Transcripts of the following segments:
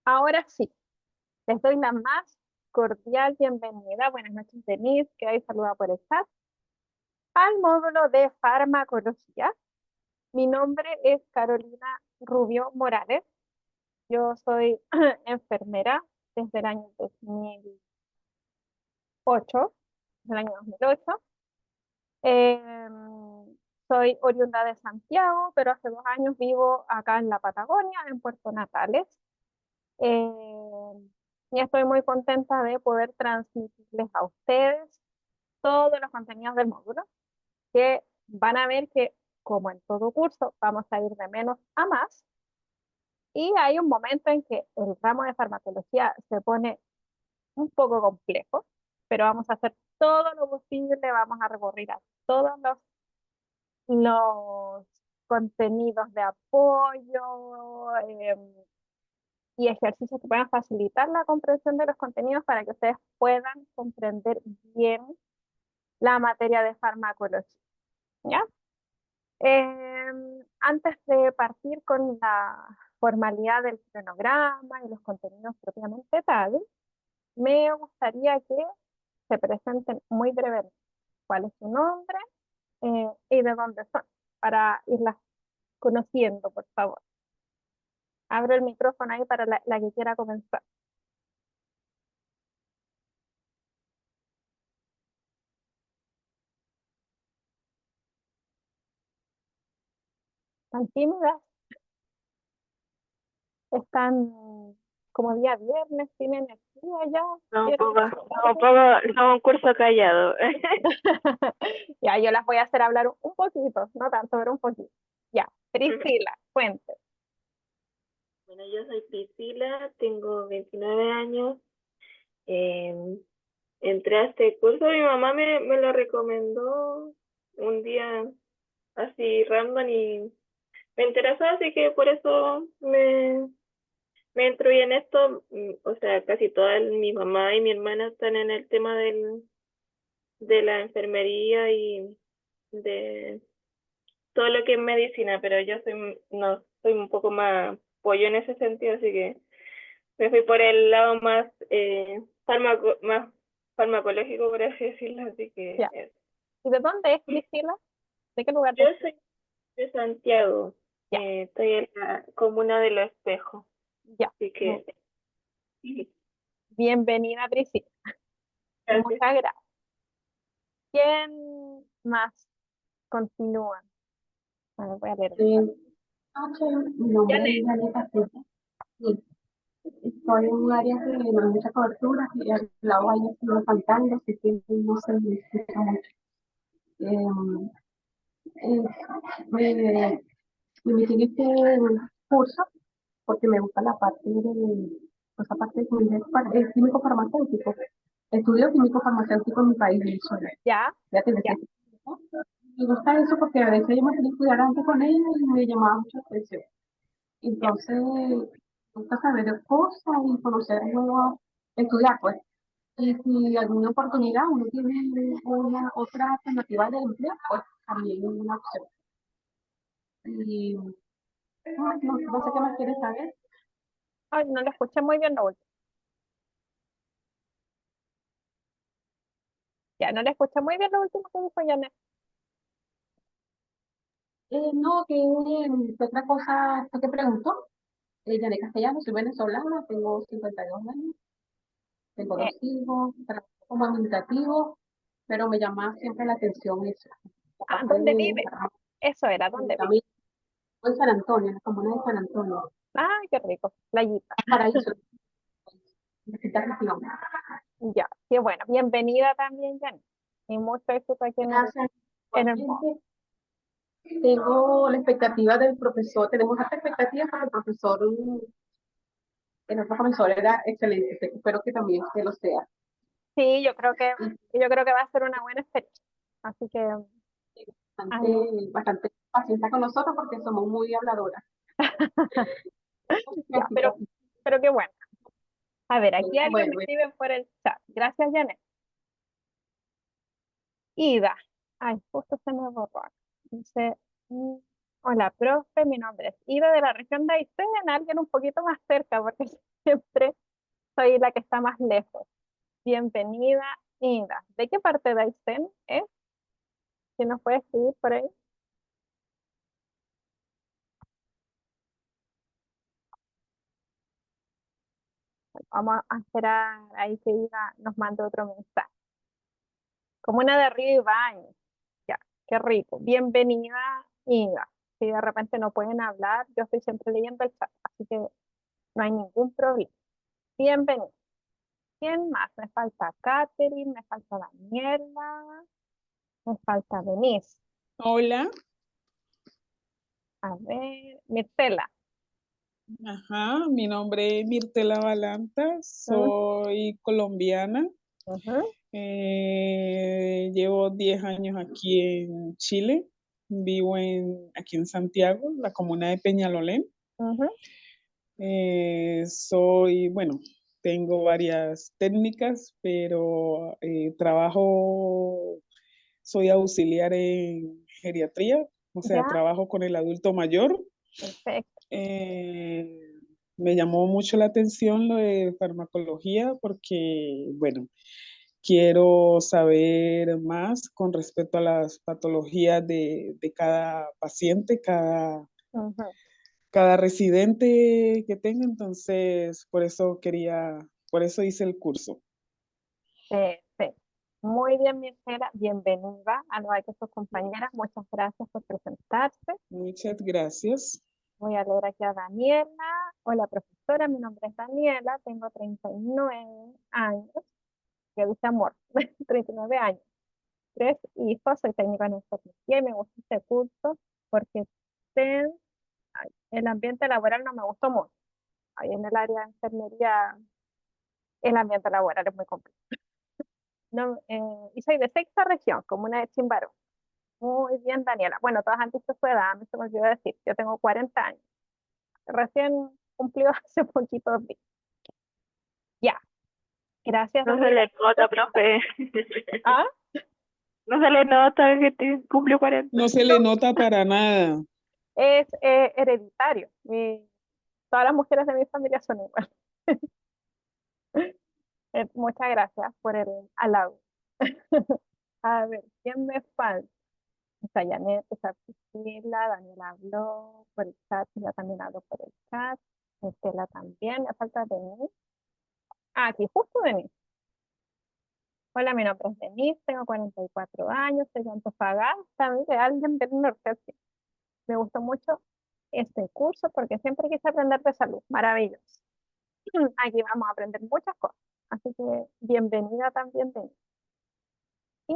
Ahora sí, les doy la más cordial bienvenida. Buenas noches, Denise, que hay saluda por el chat, al módulo de farmacología. Mi nombre es Carolina Rubio Morales. Yo soy enfermera desde el año 2008, desde el año 2008. Soy oriunda de Santiago, pero hace 2 años vivo acá en la Patagonia, en Puerto Natales. Y estoy muy contenta de poder transmitirles a ustedes todos los contenidos del módulo, que van a ver que, como en todo curso, vamos a ir de menos a más. Y hay un momento en que el ramo de farmacología se pone un poco complejo, pero vamos a hacer todo lo posible, vamos a recurrir a todos los contenidos de apoyo, y ejercicios que puedan facilitar la comprensión de los contenidos para que ustedes puedan comprender bien la materia de farmacología. ¿Ya? Antes de partir con la formalidad del cronograma y los contenidos propiamente tal, me gustaría que se presenten muy brevemente cuál es su nombre y de dónde son, para irlas conociendo, por favor. Abro el micrófono ahí para la que quiera comenzar. ¿Están tímidas? ¿Están como día viernes? ¿Tienen energía ya? No, ¿Quieren no, un curso callado. Ya, yo las voy a hacer hablar un poquito, no tanto, pero un poquito. Ya, Priscila, cuente. Bueno, yo soy Priscila, tengo 29 años. eh, Entré a este curso, mi mamá me lo recomendó un día así random y me interesó, así que por eso me instruí en esto. O sea, casi toda mi mamá y mi hermana están en el tema de la enfermería y de todo lo que es medicina, pero yo no, soy un poco más pollo en ese sentido, así que me fui por el lado más, más farmacológico, por así decirlo, así que Ya. ¿Y de dónde es Priscila? ¿De qué lugar yo de Chile? soy de Santiago, Ya, estoy en la comuna de Los Espejos, ya. así Muy que bien. sí, Bienvenida, Priscila. gracias. Muchas gracias. ¿Quién más continúa? Bueno, voy a leer. Mi nombre es Janet. Dani Castillo. Sí, estoy en un área que no hay mucha cobertura, y al lado hay unos pantanos, así que no se me escucha mucho. Eh, me, me metí en este curso porque me gusta la parte de, pues aparte de es químico farmacéutico. Estudio químico farmacéutico en mi país, Venezuela. Ya, Ya te ya, decía. Me gusta eso porque a veces yo me quería estudiar antes con ellos y me llamaba mucho la atención. ya. Entonces, me gusta saber de cosas y conocer nuevos, estudiar pues. Y si alguna oportunidad uno tiene una otra alternativa de empleo, pues también es una opción. Y no sé qué más quieres saber. Ay, no le escuché muy bien lo último. Ya, no le escuché muy bien lo último que dijo Janet. No, ¿qué otra cosa fue que preguntó? Yané Castellano, soy venezolana, tengo 52 años, tengo Eh, 2 hijos, trabajo como administrativo, pero me llama siempre la atención eso. La parte ¿Dónde de vive? Eso era, ¿dónde vive? también en San Antonio, en la comuna de San Antonio, Ay, qué rico, playita. Paraíso, necesitas región. Ya, qué bueno. Bienvenida también, Janet. Y mucho éxito aquí Gracias. en el módulo. Igualmente, tengo la expectativa del profesor, tenemos alta expectativa porque el profesor, el otro profesor era excelente, espero que también usted lo sea. Sí, yo creo que va a ser una buena experiencia. Así que Bastante, ánimo. bastante paciente con nosotros porque somos muy habladoras. Ya, Así que pero qué bueno. A ver, aquí alguien me bueno, escribe por el chat. Gracias, Janet. Ida. Ay, justo se me borró acá. Dice, mm, Hola, profe, mi nombre es Ida de la región de Aysén, alguien un poquito más cerca, porque siempre soy la que está más lejos. Bienvenida, Ida. ¿De qué parte de Aysén es? Si nos puede escribir por ahí. Vamos a esperar ahí que Ida nos mande otro mensaje. Comuna de Río Ibañez. Ya, qué rico. Bienvenida, Ida. Si de repente no pueden hablar, yo estoy siempre leyendo el chat, así que no hay ningún problema. Bienvenida. ¿Quién más? Me falta Catherine, me falta Daniela, me falta Denise. Hola, A ver, Mirtela. ajá, mi nombre es Mirtela Balanta, Mm, soy colombiana, ujú, llevo 10 años aquí en Chile, vivo aquí en Santiago, la comuna de Peñalolén. ujú, Bueno, tengo varias técnicas, pero soy auxiliar en geriatría, o sea, ya, trabajo con el adulto mayor. perfecto. Eh, Me llamó mucho la atención lo de farmacología porque, bueno, quiero saber más con respecto a las patologías de cada paciente, Ujú, cada residente que tenga. Entonces, por eso hice el curso. perfecto. Muy bien, Mirtela. Bienvenida a igual que sus compañeras. Muchas gracias por presentarse. Muchas gracias. Voy a leer aquí a Daniela. Hola, profesora. Mi nombre es Daniela. Tengo 39 años. Que dice amor. 39 años. 3 hijos. Soy técnico en enfermería y me gusta este curso porque ten- ay, el ambiente laboral no me gustó mucho. Ahí en el área de enfermería, el ambiente laboral es muy complejo. No, y soy de sexta región, comuna de Chimbarú. Muy bien, Daniela. Bueno, todas han dicho su edad, me se me olvidó decir. Yo tengo 40 años. Recién cumplido hace poquitos días. Ya, gracias, No se Daniela. le nota, profe. Ah, No se le nota que te cumplió 40. No se le nota para nada. es hereditario. Todas las mujeres de mi familia son iguales. Muchas gracias por el halago. A ver, ¿quién me falta? Está Janet, está Priscila, Daniela habló por el chat, ya también habló por el chat, Estela también, me falta Denise. Ah, aquí justo Denise. Hola, mi nombre es Denise, tengo 44 años, soy de Antofagasta, mire, alguien del norte aquí. Me gustó mucho este curso porque siempre quise aprender de salud, maravilloso. Aquí vamos a aprender muchas cosas, así que bienvenida también Denise. Y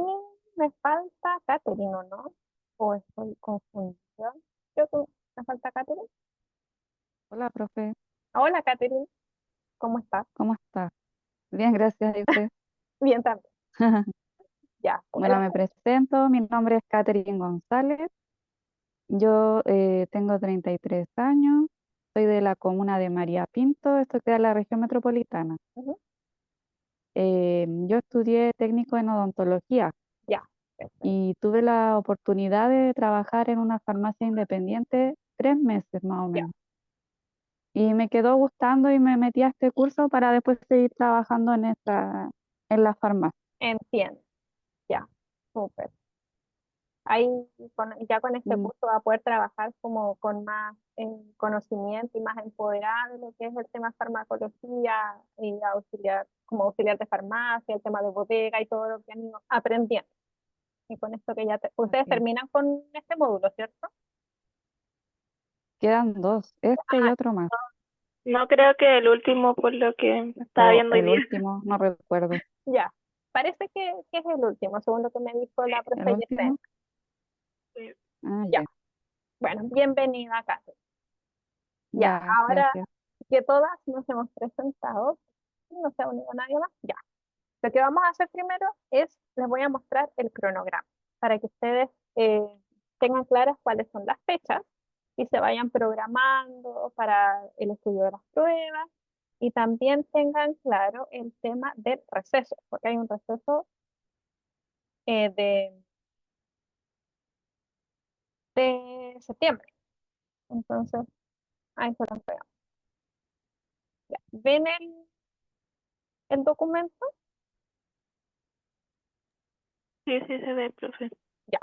me falta Catherine, ¿o no? ¿O estoy confundida? Creo que me falta Catherine. Hola, profe, Hola, Catherine, ¿cómo estás? ¿cómo está? Bien, gracias. ¿Y usted? Bien también. Ya, Bueno, me presento. Mi nombre es Catherine González. Yo tengo 33 años. Soy de la comuna de María Pinto. Esto queda en la región metropolitana. ujú, Yo estudié técnico en odontología ya, perfecto. y tuve la oportunidad de trabajar en una farmacia independiente 3 meses más o Ya, menos. Y me quedó gustando y me metí a este curso para después seguir trabajando en la farmacia. entiendo. Ya, súper. Ahí ya con este Mm, curso va a poder trabajar como con más conocimiento y más empoderado de lo que es el tema farmacología y auxiliar, como auxiliar de farmacia, el tema de bodega y todo lo que han ido aprendiendo. Y con esto que ustedes así es. terminan con este módulo, ¿cierto? Quedan dos, este y Ah, otro más. No creo que el último, por lo que estaba O viendo hoy el día. último, no recuerdo. ya. Parece que es el último, según lo que me dijo la ¿El profe Yesenia. último? Ah, Ya, ya. bueno, bienvenida acá. Ya, Ya, ahora gracias. que todas nos hemos presentado, no se ha unido nadie más, ya. Lo que vamos a hacer primero es, les voy a mostrar el cronograma para que ustedes tengan claras cuáles son las fechas y se vayan programando para el estudio de las pruebas y también tengan claro el tema del receso, porque hay un receso eh, de, de septiembre. Entonces, ahí se lo pegamos. Ya. ¿Ven el documento? Sí, sí se ve, profe. Ya,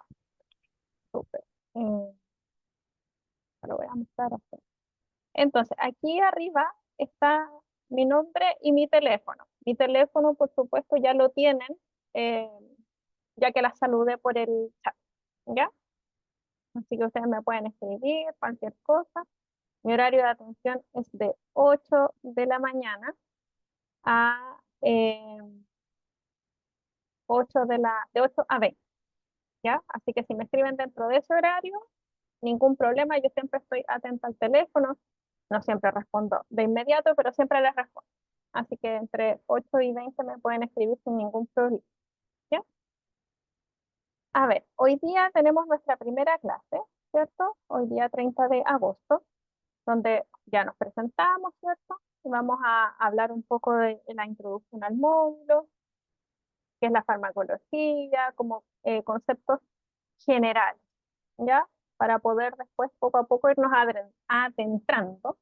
súper. Lo voy a mostrar así. Entonces, aquí arriba está mi nombre y mi teléfono. Mi teléfono, por supuesto, ya lo tienen, eh, ya que la saludé por el chat, ¿ya? Así que ustedes me pueden escribir cualquier cosa. Mi horario de atención es de 8 de la mañana a 8 a 20, ¿ya? Así que si me escriben dentro de ese horario, ningún problema, yo siempre estoy atenta al teléfono, no siempre respondo de inmediato, pero siempre les respondo. Así que entre 8 y 20 me pueden escribir sin ningún problema, ¿ya? A ver, hoy día tenemos nuestra primera clase, ¿cierto? Hoy día 30 de agosto, donde ya nos presentamos, ¿cierto? Y vamos a hablar un poco de la introducción al módulo, qué es la farmacología, como conceptos generales, ¿ya? Para poder después poco a poco irnos adentrando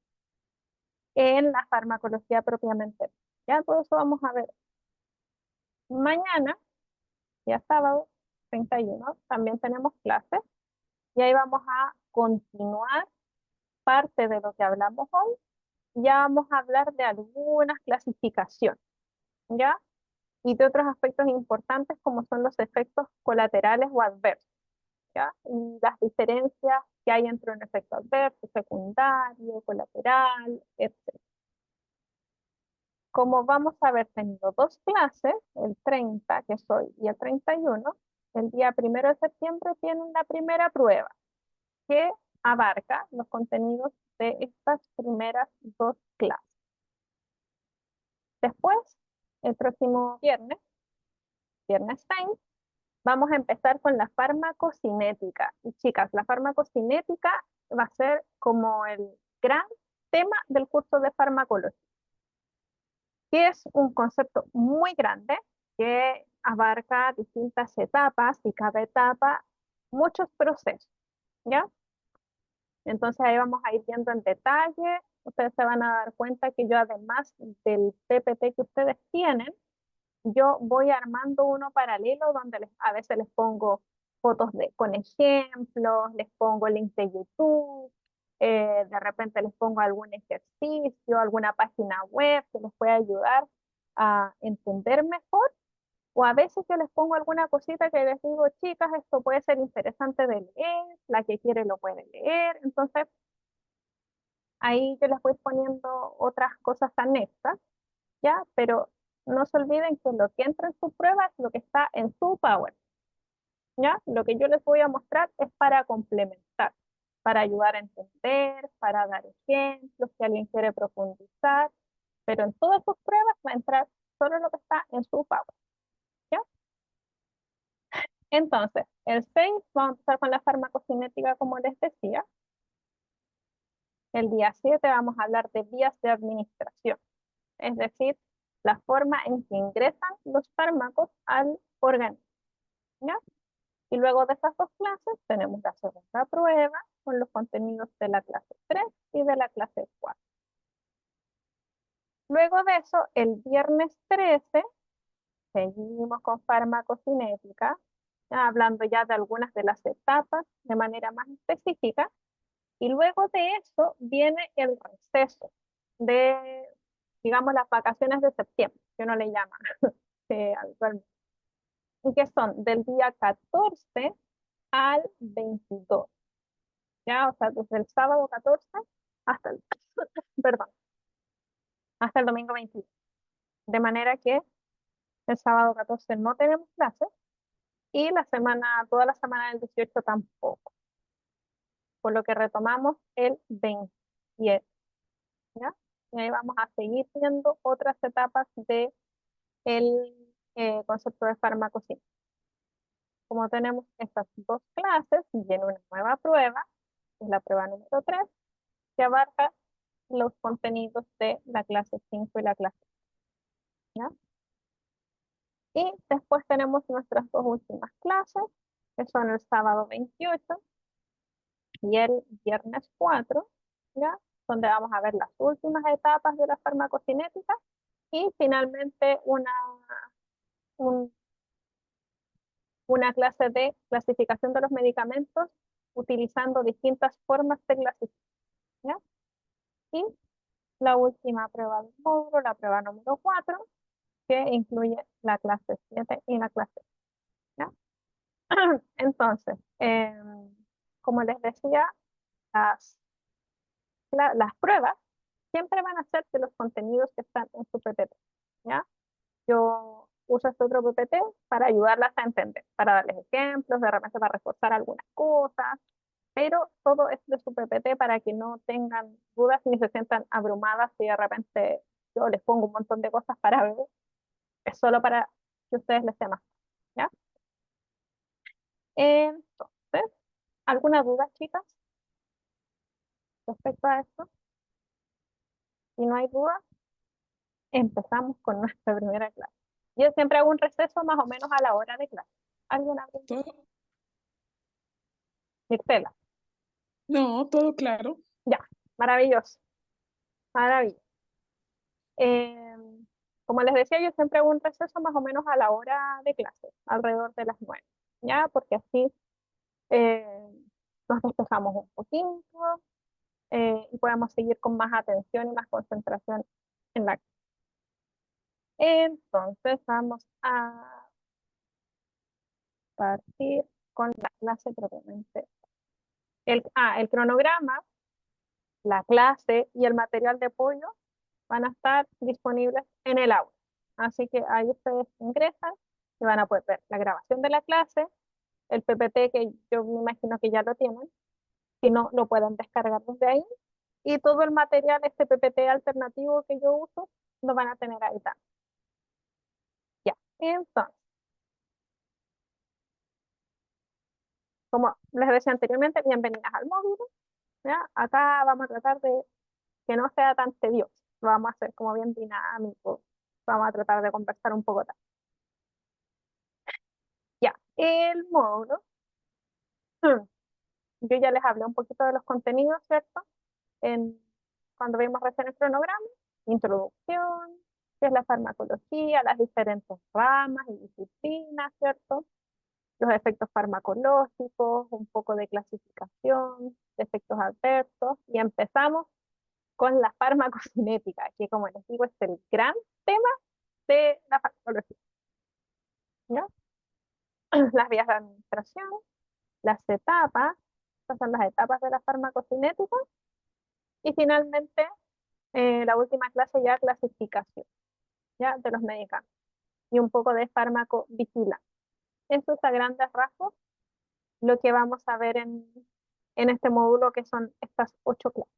en la farmacología propiamente. Ya todo eso vamos a ver mañana, ya sábado 31, también tenemos clases y ahí vamos a continuar parte de lo que hablamos hoy. Ya vamos a hablar de algunas clasificaciones, ¿ya? Y de otros aspectos importantes como son los efectos colaterales o adversos, ¿ya? Y las diferencias que hay entre un efecto adverso, secundario, colateral, etc. Como vamos a haber tenido dos clases, el 30, que es hoy, y el 31, el día 1 de septiembre tienen la primera prueba, que abarca los contenidos de estas primeras dos clases. Después, el próximo viernes 6, vamos a empezar con la farmacocinética. Y chicas, la farmacocinética va a ser como el gran tema del curso de farmacología, que es un concepto muy grande que abarca distintas etapas y cada etapa muchos procesos, ¿ya? Entonces ahí vamos a ir viendo en detalle. Ustedes se van a dar cuenta que yo además del PPT que ustedes tienen, yo voy armando uno paralelo donde a veces les pongo fotos con ejemplos, les pongo links de YouTube, de repente les pongo algún ejercicio, alguna página web que les pueda ayudar a entender mejor, o a veces yo les pongo alguna cosita que les digo, chicas, esto puede ser interesante de leer, la que quiere lo puede leer, entonces ahí yo les voy poniendo otras cosas anexas, ¿ya? Pero no se olviden que lo que entra en su prueba es lo que está en su Power, ¿ya? Lo que yo les voy a mostrar es para complementar, para ayudar a entender, para dar ejemplos, si alguien quiere profundizar, pero en todas sus pruebas va a entrar solo lo que está en su Power, ¿ya? Entonces, el 6 vamos a empezar con la farmacocinética, como les decía. El día 7 vamos a hablar de vías de administración, es decir, la forma en que ingresan los fármacos al organismo, ¿ya? Y luego de esas dos clases tenemos la segunda prueba con los contenidos de la clase 3 y de la clase 4. Luego de eso, el viernes 13, seguimos con farmacocinética, hablando ya de algunas de las etapas de manera más específica. Y luego de eso viene el receso de, digamos, las vacaciones de septiembre, que uno le llama habitualmente, y que son del día 14 al 22, ¿ya? O sea, desde el sábado 14 hasta el, perdón, hasta el domingo 22. De manera que el sábado 14 no tenemos clases y toda la semana del 18 tampoco, por lo que retomamos el 27, ¿ya? Y ahí vamos a seguir viendo otras etapas de el concepto de farmacocina. Como tenemos estas dos clases, viene una nueva prueba, es la prueba número 3, que abarca los contenidos de la clase 5 y la clase 6, ¿ya? Y después tenemos nuestras dos últimas clases, que son el sábado 28, y el viernes 4, ¿ya? Donde vamos a ver las últimas etapas de la farmacocinética y finalmente un- una clase de clasificación de los medicamentos utilizando distintas formas de clasificación, ¿ya? Y la última prueba del módulo, la prueba número 4, que incluye la clase 7 y la clase 8, ¿ya? Entonces, como les decía, las, las pruebas siempre van a ser de los contenidos que están en su PPT, ¿ya? Yo uso este otro PPT para ayudarlas a entender, para darles ejemplos, de repente para reforzar algunas cosas, pero todo es de su PPT para que no tengan dudas ni se sientan abrumadas si de repente yo les pongo un montón de cosas para ver, es solo para que ustedes les sea más, ¿ya? Entonces, ¿alguna duda, chicas, respecto a esto? Si no hay duda, empezamos con nuestra primera clase. Yo siempre hago un receso más o menos a la hora de clase. ¿Alguna pregunta? ¿Todo? Mircela, No, todo claro. ya, maravilloso, maravilloso. Como les decía, yo siempre hago un receso más o menos a la hora de clase, alrededor de las 9, ¿ya? Porque así eh, nos despejamos un poquito y podemos seguir con más atención y más concentración en la clase. Entonces vamos a partir con la clase propiamente. El cronograma, la clase y el material de apoyo van a estar disponibles en el aula. Así que ahí ustedes ingresan y van a poder ver la grabación de la clase, el PPT que yo me imagino que ya lo tienen, si no lo pueden descargar desde ahí, y todo el material, este PPT alternativo que yo uso, lo van a tener ahí también. Ya, entonces, como les decía anteriormente, bienvenidas al módulo. ¿Ya? Acá vamos a tratar de que no sea tan tedioso, lo vamos a hacer como bien dinámico, vamos a tratar de conversar un poco también. Ya, el módulo, yo ya les hablé un poquito de los contenidos, ¿cierto? Cuando vimos recién el cronograma, introducción, qué es la farmacología, las diferentes ramas y disciplinas, ¿cierto? Los efectos farmacológicos, un poco de clasificación, de efectos adversos, y empezamos con la farmacocinética, que como les digo es el gran tema de la farmacología, ¿ya? Las vías de administración, las etapas, estas son las etapas de la farmacocinética, y finalmente la última clase ya clasificación, ¿ya? De los medicamentos y un poco de farmacovigilancia. Eso es a grandes rasgos lo que vamos a ver en este módulo que son estas 8 clases.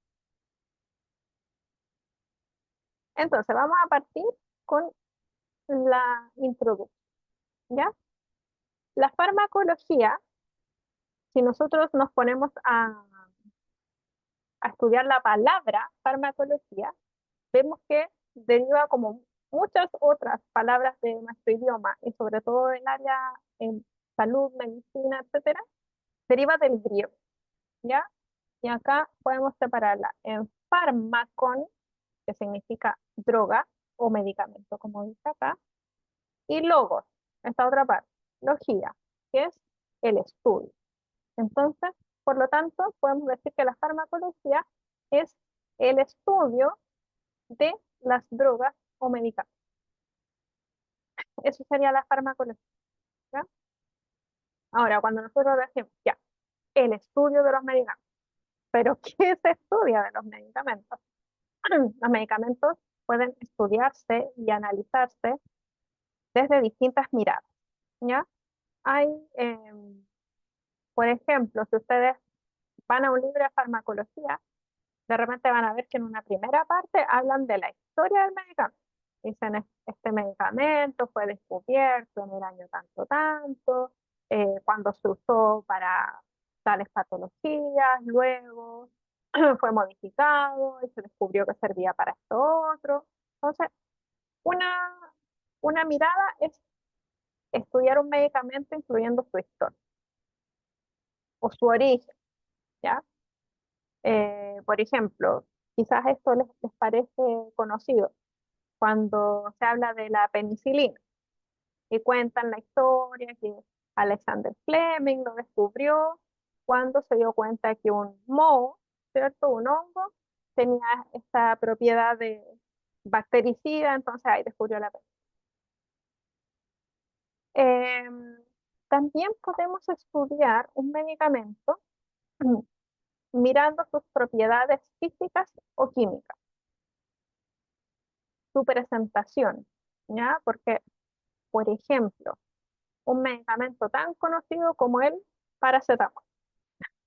Entonces vamos a partir con la introducción, ¿ya? La farmacología, si nosotros nos ponemos a estudiar la palabra farmacología, vemos que deriva como muchas otras palabras de nuestro idioma y sobre todo en área en salud, medicina, etcétera, deriva del griego, ¿ya? Y acá podemos separarla en fármacon, que significa droga o medicamento, como dice acá, y logos, esta otra parte, logía, que es el estudio. Entonces, por lo tanto, podemos decir que la farmacología es el estudio de las drogas o medicamentos. Eso sería la farmacología, ¿ya? Ahora, cuando nosotros decimos, ya, el estudio de los medicamentos, ¿pero qué se estudia de los medicamentos? Los medicamentos pueden estudiarse y analizarse desde distintas miradas, ¿ya? Hay, por ejemplo, si ustedes van a un libro de farmacología, de repente van a ver que en una primera parte hablan de la historia del medicamento. Dicen, este medicamento fue descubierto en el año tanto, tanto, cuando se usó para tales patologías, luego fue modificado y se descubrió que servía para esto otro. Entonces, una, una mirada es estudiar un medicamento incluyendo su historia o su origen, ¿ya? Por ejemplo, quizás esto les parece conocido cuando se habla de la penicilina y cuentan la historia que Alexander Fleming lo descubrió cuando se dio cuenta que un moho, ¿cierto? Un hongo, tenía esta propiedad de bactericida, entonces ahí descubrió la penicilina. También podemos estudiar un medicamento mirando sus propiedades físicas o químicas, su presentación, ¿ya? Porque, por ejemplo, un medicamento tan conocido como el paracetamol.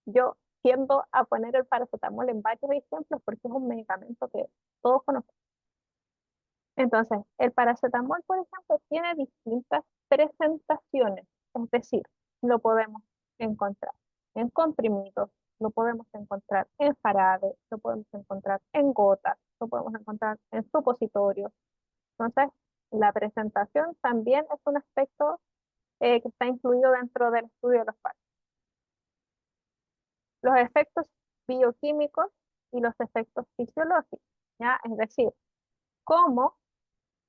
Yo tiendo a poner el paracetamol en varios ejemplos porque es un medicamento que todos conocemos. Entonces, el paracetamol, por ejemplo, tiene distintas presentaciones, es decir, lo podemos encontrar en comprimidos, lo podemos encontrar en jarabe, lo podemos encontrar en gotas, lo podemos encontrar en supositorios. Entonces, la presentación también es un aspecto que está incluido dentro del estudio de los fármacos. Los efectos bioquímicos y los efectos fisiológicos, ¿ya? Es decir, cómo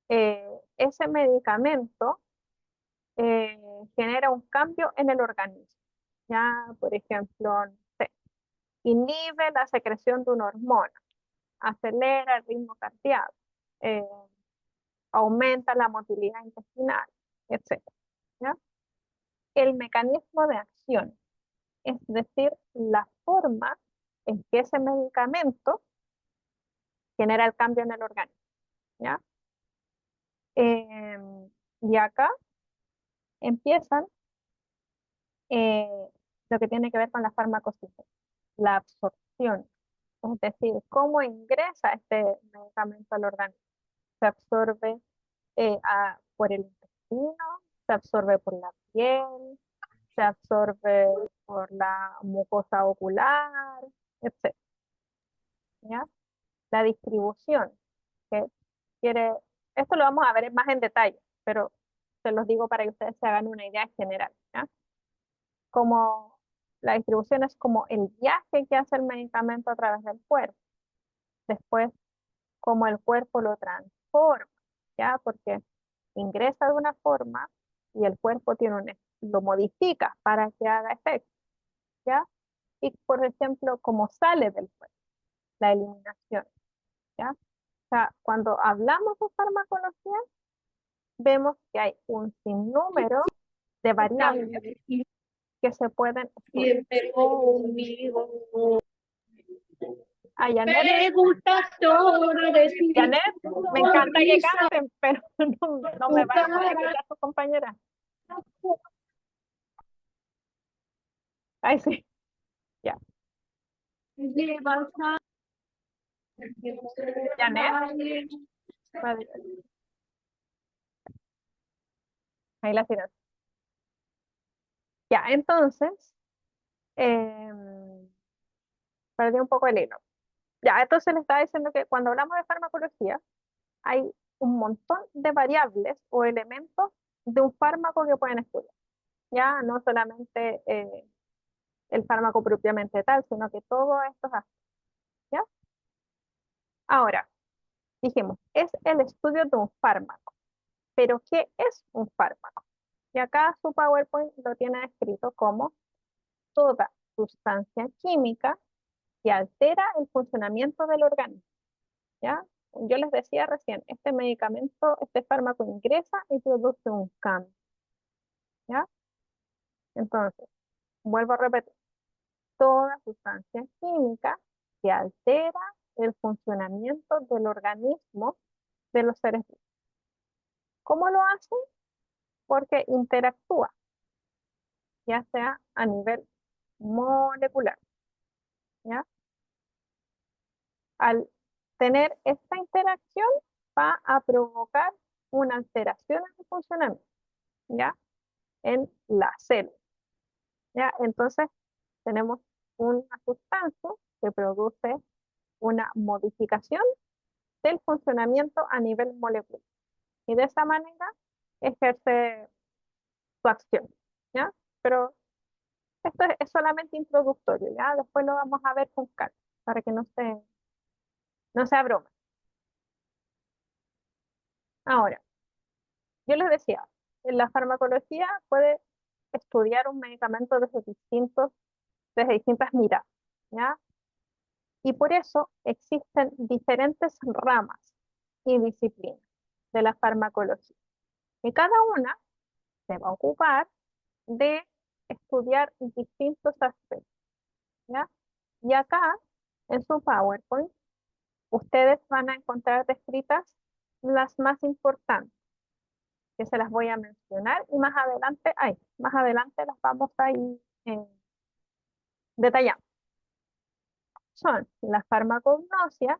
ese medicamento genera un cambio en el organismo. Ya, por ejemplo, no sé, inhibe la secreción de una hormona, acelera el ritmo cardíaco, eh, aumenta la motilidad intestinal, etc. ¿Ya? El mecanismo de acción, es decir, la forma en que ese medicamento genera el cambio en el organismo. ¿Ya? Y acá empiezan eh, lo que tiene que ver con la farmacocinética, la absorción, es decir, cómo ingresa este medicamento al organismo. Se absorbe por el intestino, se absorbe por la piel, se absorbe por la mucosa ocular, etc. ¿Ya? La distribución, que quiere, esto lo vamos a ver más en detalle, pero se los digo para que ustedes se hagan una idea general. ¿Ya? Como la distribución es como el viaje que hace el medicamento a través del cuerpo. Después, cómo el cuerpo lo transforma, ¿ya? Porque ingresa de una forma y el cuerpo lo modifica para que haga efecto, ¿ya? Y, por ejemplo, cómo sale del cuerpo, la eliminación, ¿ya? O sea, cuando hablamos de farmacología, vemos que hay un sinnúmero de variables que se pueden estudiar. Siempre conmigo. A Janet, Me gusta todo de ti. Janet, me encanta que canten, pero no me van a poder escuchar sus compañeras. Ay, sí, ya. Janet, madre, ahí la tiras. Ya, entonces, perdí un poco el hilo. Ya, entonces le estaba diciendo que cuando hablamos de farmacología, hay un montón de variables o elementos de un fármaco que pueden estudiar. Ya, no solamente el fármaco propiamente tal, sino que todos estos aspectos. ¿Ya? Ahora, dijimos, es el estudio de un fármaco. Pero, ¿qué es un fármaco? Y acá su PowerPoint lo tiene escrito como toda sustancia química que altera el funcionamiento del organismo. ¿Ya? Yo les decía recién, este medicamento, este fármaco ingresa y produce un cambio. ¿Ya? Entonces, vuelvo a repetir, toda sustancia química que altera el funcionamiento del organismo de los seres vivos. ¿Cómo lo hace? Porque interactúa, ya sea a nivel molecular. ¿Ya? Al tener esta interacción va a provocar una alteración en el funcionamiento, ¿ya? En la célula, ¿ya? Entonces tenemos una sustancia que produce una modificación del funcionamiento a nivel molecular y de esa manera ejerce su acción, ¿ya? Pero esto es solamente introductorio, ¿ya? Después lo vamos a ver con calma. para que no se abrumen. Ahora, yo les decía, en la farmacología puede estudiar un medicamento desde distintas miradas, ¿ya? Y por eso existen diferentes ramas y disciplinas de la farmacología. Y cada una se va a ocupar de estudiar distintos aspectos, ¿ya? Y acá, en su PowerPoint, ustedes van a encontrar descritas las más importantes, que se las voy a mencionar, y más adelante las vamos a ir detallando. Son la farmacognosia,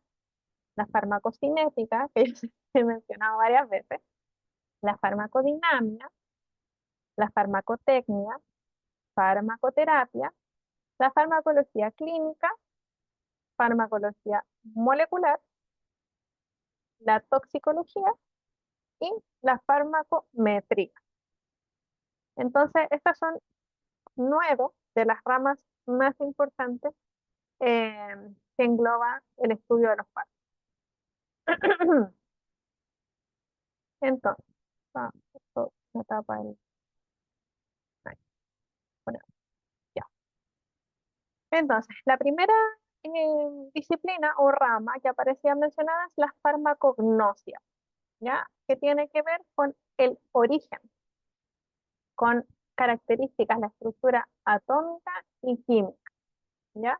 la farmacocinética, que yo he mencionado varias veces, la farmacodinamia, la farmacotecnia, farmacoterapia, la farmacología clínica, farmacología molecular, la toxicología y la farmacometría. Entonces, estas son 9 de las ramas más importantes que engloba el estudio de los fármacos. Entonces, esto me tapa ahí, bueno, ya. Entonces, la primera disciplina o rama que aparecía mencionada es la farmacognosia, ¿ya? Que tiene que ver con el origen, con características, la estructura atómica y química, ¿ya?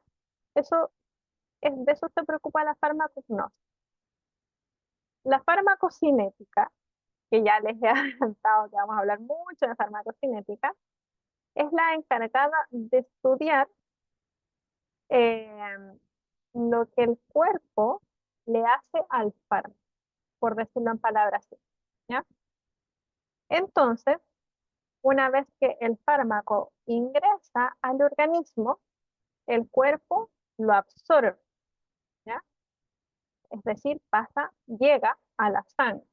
De eso se preocupa la farmacognosia. La farmacocinética, que ya les he adelantado que vamos a hablar mucho de farmacocinética, es la encargada de estudiar eh, lo que el cuerpo le hace al fármaco, por decirlo en palabras simples, ¿ya? Entonces, una vez que el fármaco ingresa al organismo, el cuerpo lo absorbe, ¿ya? Es decir, llega a la sangre,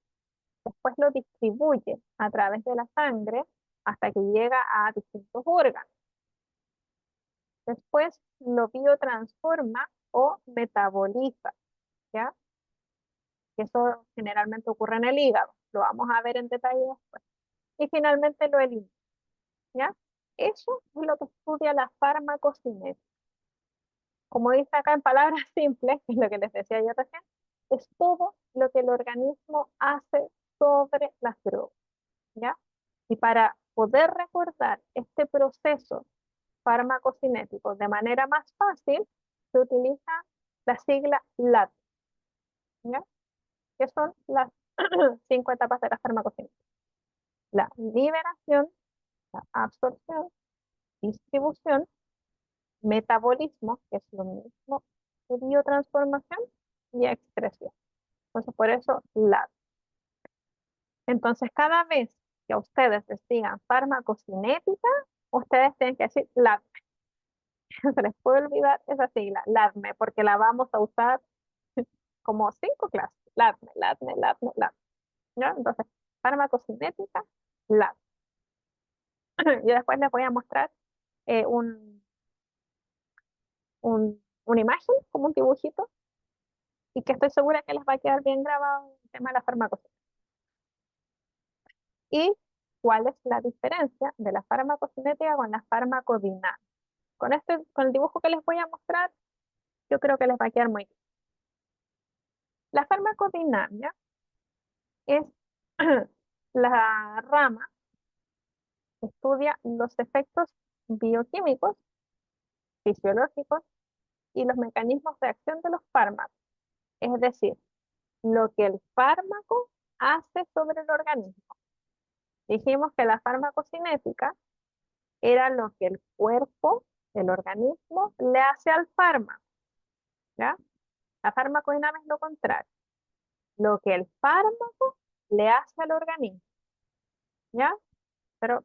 después lo distribuye a través de la sangre hasta que llega a distintos órganos. Después lo biotransforma o metaboliza, ¿ya? Que eso generalmente ocurre en el hígado, lo vamos a ver en detalle después. Y finalmente lo elimina, ¿ya? Eso es lo que estudia la farmacocinética. Como dice acá en palabras simples, que es lo que les decía yo recién, es todo lo que el organismo hace sobre las drogas, ¿ya? Y para poder recordar este proceso farmacocinético de manera más fácil, se utiliza la sigla LAT, ¿ya? Que son las 5 etapas de la farmacocinética. La liberación, la absorción, distribución, metabolismo, que es lo mismo que biotransformación, y excreción. Entonces, por eso LAT. Entonces, cada vez que ustedes les digan farmacocinética, ustedes tienen que decir LAT. No se les puede olvidar esa sigla, LADME, porque la vamos a usar como 5 clases. LADME, LADME, LADME, LADME. ¿Ya? Entonces, farmacocinética, LADME. Yo después les voy a mostrar eh, un, una imagen, como un dibujito, y que estoy segura que les va a quedar bien grabado el tema de la farmacocinética. ¿Y cuál es la diferencia de la farmacocinética con la farmacodinámica? Con el dibujo que les voy a mostrar, yo creo que les va a quedar muy bien. La farmacodinámica es la rama que estudia los efectos bioquímicos, fisiológicos y los mecanismos de acción de los fármacos. Es decir, lo que el fármaco hace sobre el organismo. Dijimos que la farmacocinética era lo que el cuerpo, el organismo, le hace al fármaco, ¿ya? La farmacodinámica es lo contrario, lo que el fármaco le hace al organismo, ¿ya? Pero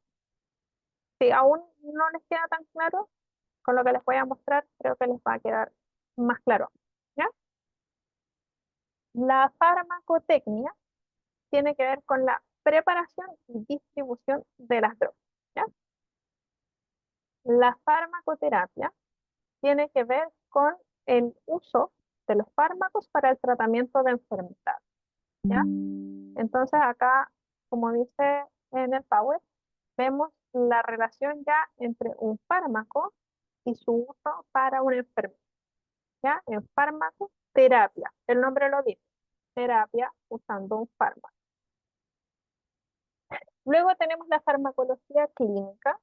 si aún no les queda tan claro, con lo que les voy a mostrar, creo que les va a quedar más claro, ¿ya? La farmacotecnia tiene que ver con la preparación y distribución de las drogas, ¿ya? La farmacoterapia tiene que ver con el uso de los fármacos para el tratamiento de enfermedad, ¿ya? Entonces acá, como dice en el Power, vemos la relación ya entre un fármaco y su uso para una enfermedad, ¿ya? En fármaco, terapia, el nombre lo dice, terapia usando un fármaco. Luego tenemos la farmacología clínica,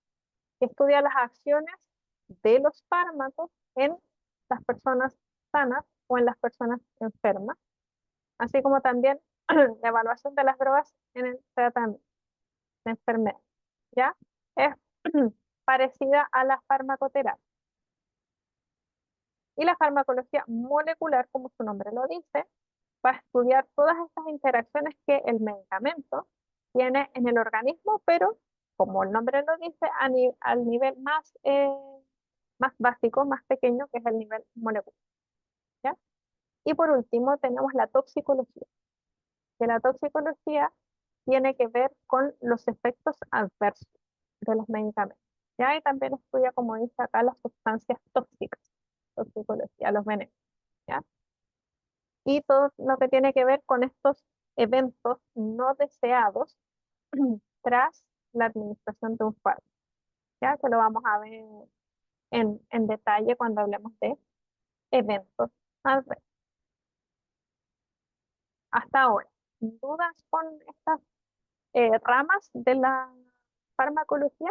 que estudia las acciones de los fármacos en las personas sanas o en las personas enfermas, así como también la evaluación de las drogas en el tratamiento de enfermedad. ¿Ya? Es parecida a la farmacoterapia. Y la farmacología molecular, como su nombre lo dice, va a estudiar todas estas interacciones que el medicamento tiene en el organismo, pero como el nombre lo dice, al nivel más básico, más pequeño, que es el nivel molecular. ¿Ya? Y por último tenemos la toxicología, que la toxicología tiene que ver con los efectos adversos de los medicamentos. ¿Ya? Y también estudia, como dice acá, las sustancias tóxicas, toxicología, los venenos. ¿Ya? Y todo lo que tiene que ver con estos eventos no deseados tras la administración de un fármaco. Ya que lo vamos a ver en detalle cuando hablemos de eventos adversos. Hasta ahora, ¿dudas con estas ramas de la farmacología?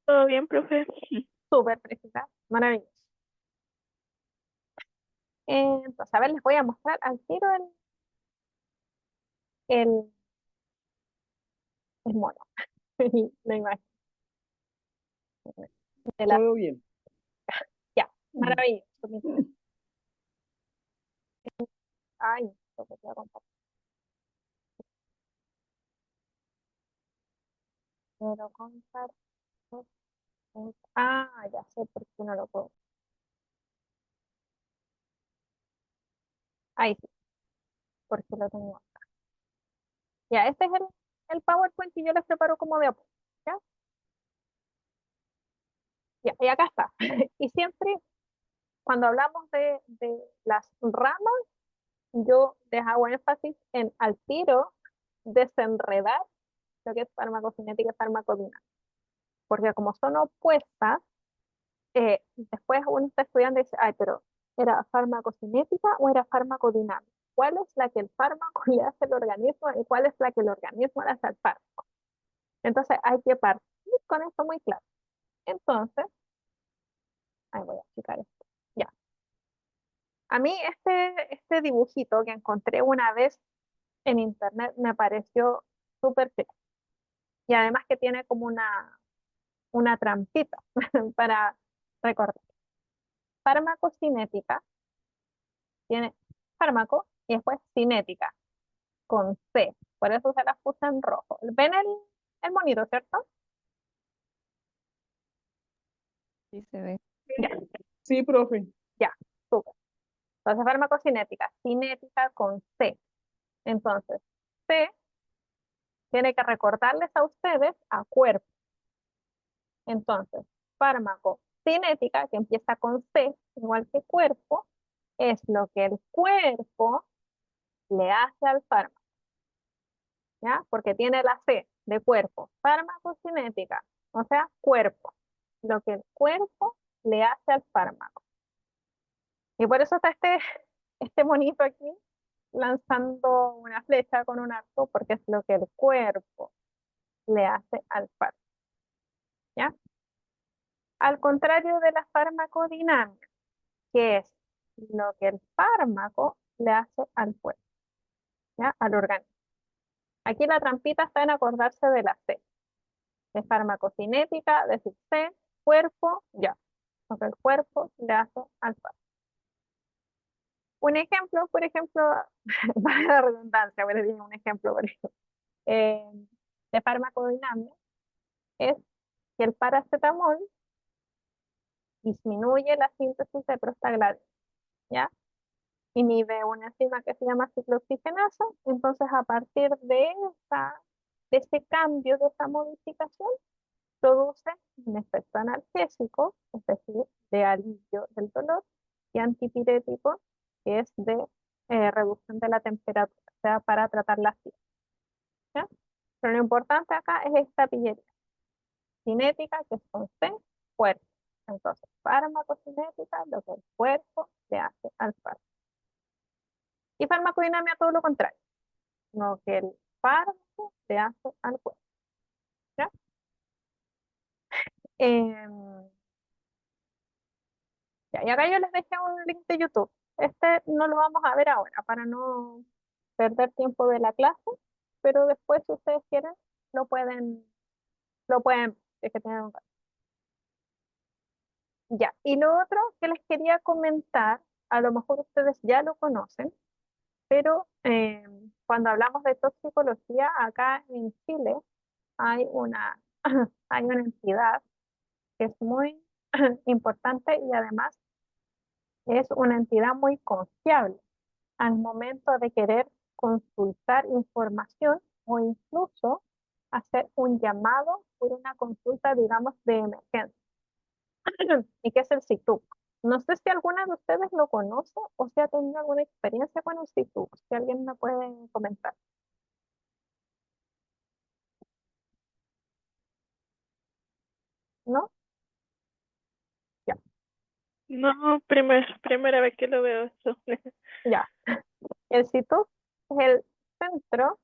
¿Todo bien, profe? Súper precisa, maravilloso. Entonces, a ver, les voy a mostrar al tiro el, el mono, la imagen. De la, Todo bien. ya, maravilloso. Ay, lo que voy a compartir. Pero compartir. Ah, ya sé por qué no lo puedo. Ahí sí, porque lo tengo. Ya, este es el PowerPoint que yo les preparo como de apoyo. ¿Ya? Ya, y acá está. Y siempre cuando hablamos de las ramas, yo les hago énfasis en al tiro desenredar lo que es farmacocinética y farmacodinámica. Porque como son opuestas, después uno está estudiando y dice, ay, pero ¿era farmacocinética o era farmacodinámica? ¿Cuál es la que el fármaco le hace al organismo y cuál es la que el organismo le hace al fármaco? Entonces hay que partir con esto muy claro. Entonces, ahí voy a explicar esto. Ya. A mí este dibujito que encontré una vez en internet me pareció súper claro. Y además que tiene como una trampita para recordar. Farmacocinética tiene fármaco y después cinética con C. Por eso se las puse en rojo. ¿Ven el monito, cierto? Sí se ve. Ya, Sí, profe. ya, súper. Entonces, farmacocinética, cinética con C. Entonces, C tiene que recordarles a ustedes a cuerpo. Entonces, fármaco cinética, que empieza con C, igual que cuerpo, es lo que el cuerpo le hace al fármaco, ¿ya? Porque tiene la C de cuerpo, farmacocinética, o sea, cuerpo, lo que el cuerpo le hace al fármaco. Y por eso está este monito aquí lanzando una flecha con un arco, porque es lo que el cuerpo le hace al fármaco, ¿ya? Al contrario de la farmacodinámica, que es lo que el fármaco le hace al cuerpo, ¿ya? Al organismo. Aquí la trampita está en acordarse de la C, de farmacocinética, decir C, cuerpo, ya, lo que el cuerpo le hace al fármaco. Un ejemplo, por ejemplo, para la redundancia, voy a decir un ejemplo, por ejemplo, eh, de farmacodinámica, es que el paracetamol disminuye la síntesis de prostaglandina, ¿ya? Inhibe una enzima que se llama ciclooxigenasa, entonces a partir de esa ese cambio, de esa modificación, produce un efecto analgésico, es decir, de alivio del dolor, y antipirético, que es de reducción de la temperatura, o sea, para tratar la fiebre. ¿Ya? Pero lo importante acá es esta pillería cinética, que es con C, cuerpo. Entonces, farmacocinética, lo que el cuerpo le hace al fármaco. Y farmacodinámica, todo lo contrario, lo que el fármaco le hace al cuerpo. ¿Ya? Em, Ya, y acá yo les dejé un link de YouTube. Este no lo vamos a ver ahora para no perder tiempo de la clase, pero después, si ustedes quieren, lo pueden, es que tienen un rato. Ya, y lo otro que les quería comentar, a lo mejor ustedes ya lo conocen, pero cuando hablamos de toxicología, acá en Chile hay una, hay una entidad que es muy importante y además es una entidad muy confiable al momento de querer consultar información o incluso hacer un llamado por una consulta, digamos, de emergencia. ¿Y qué es el CITUC? No sé si alguna de ustedes lo conoce o si ha tenido alguna experiencia con el CITUC. Si alguien me puede comentar, ¿no? Ya, No, primera vez que lo veo eso. ya. El CITUC es el Centro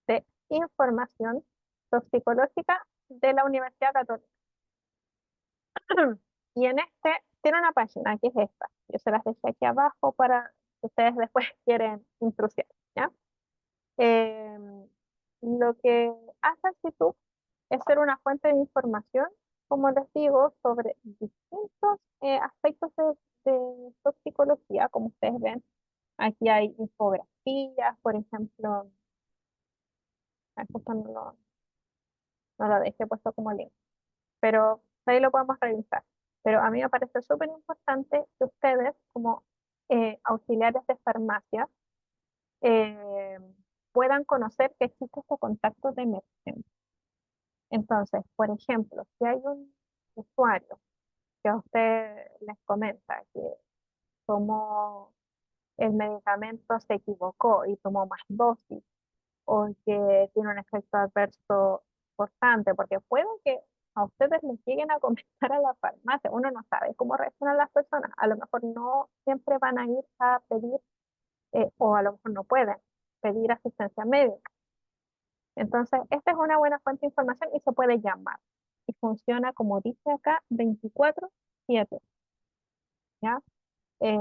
de Información Toxicológica de la Universidad Católica. Y en este tiene una página que es esta. Yo se las dejé aquí abajo para si ustedes después quieren intrusión, ¿ya? Lo que hace el CITUC es ser una fuente de información, como les digo, sobre distintos aspectos de toxicología, como ustedes ven. Aquí hay infografías, por ejemplo, justo no lo dejé puesto como link, pero ahí lo podemos revisar. Pero a mí me parece súper importante que ustedes, como auxiliares de farmacia, eh, puedan conocer que existe este contacto de emergencia. Entonces, por ejemplo, si hay un usuario que a usted les comenta que tomó el medicamento, se equivocó y tomó más dosis, o que tiene un efecto adverso importante, porque puede que a ustedes les lleguen a comentar a la farmacia, uno no sabe cómo reaccionan las personas, a lo mejor no siempre van a ir a pedir, o a lo mejor no pueden pedir asistencia médica. Entonces, esta es una buena fuente de información y se puede llamar. Y funciona, como dice acá, 24/7, ¿ya? Eh,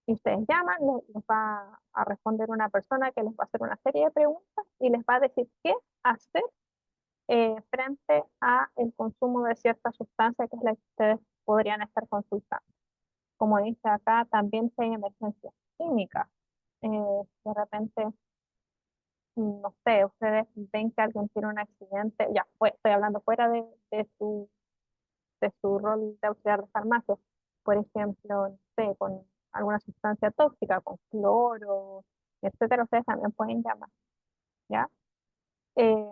y ustedes llaman, les va a responder una persona que les va a hacer una serie de preguntas y les va a decir qué hacer frente a el consumo de cierta sustancia que es la que ustedes podrían estar consultando. Como dice acá, también si hay emergencias químicas, de repente, no sé, ustedes ven que alguien tiene un accidente, ya estoy hablando fuera de su rol de auxiliar de farmacia, por ejemplo, no sé, con alguna sustancia tóxica, con cloro, etcétera, ustedes también pueden llamar, ¿ya? Eh,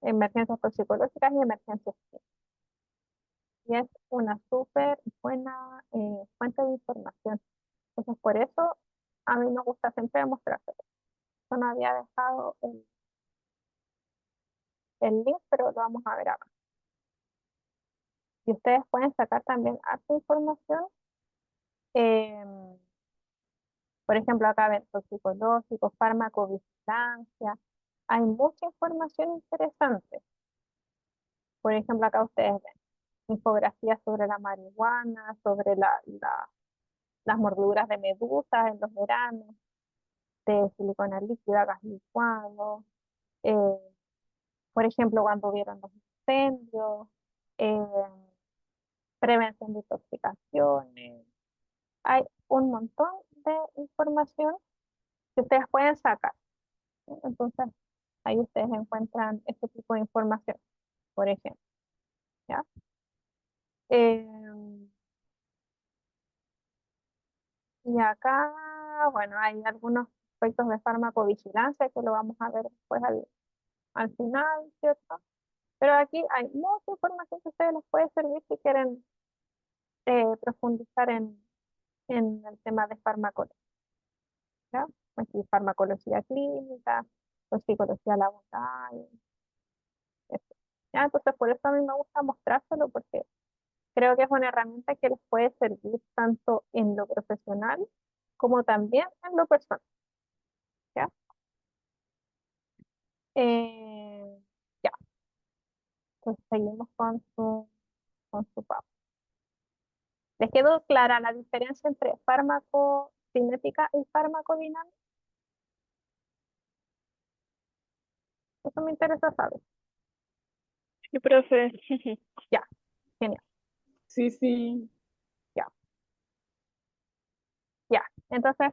Emergencias toxicológicas y emergencias químicas. Y es una súper buena fuente de información. Entonces, por eso a mí me gusta siempre demostrárselo. Yo no había dejado el link, pero lo vamos a ver acá. Y ustedes pueden sacar también harta información. em, por ejemplo, acá ven toxicológicos, farmacovigilancia. Hay mucha información interesante. Por ejemplo, acá ustedes ven infografías sobre la marihuana, sobre las morduras de medusas en los veranos, de silicona líquida, gas licuado, eh, por ejemplo, cuando hubieron los incendios, eh, prevención de intoxicaciones. Hay un montón de información que ustedes pueden sacar, ¿no? Entonces, ahí ustedes encuentran este tipo de información, por ejemplo, ¿ya? Eh, y acá, bueno, hay algunos efectos de farmacovigilancia, que lo vamos a ver después al final, ¿cierto? Pero aquí hay mucha información que a ustedes les puede servir si quieren profundizar en el tema de farmacología, ¿ya? Aquí farmacología clínica, toxicología laboral, eso, ¿ya? Entonces, por eso a mí me gusta mostrárselo, porque creo que es una herramienta que les puede servir tanto en lo profesional como también en lo personal, ¿ya? Eh, ya, entonces seguimos con su pauta. ¿Les quedó clara la diferencia entre farmacocinética y farmacodinámica? Eso me interesa saber. Sí, profe. Ya, genial, Sí, sí. ya, ya. Entonces,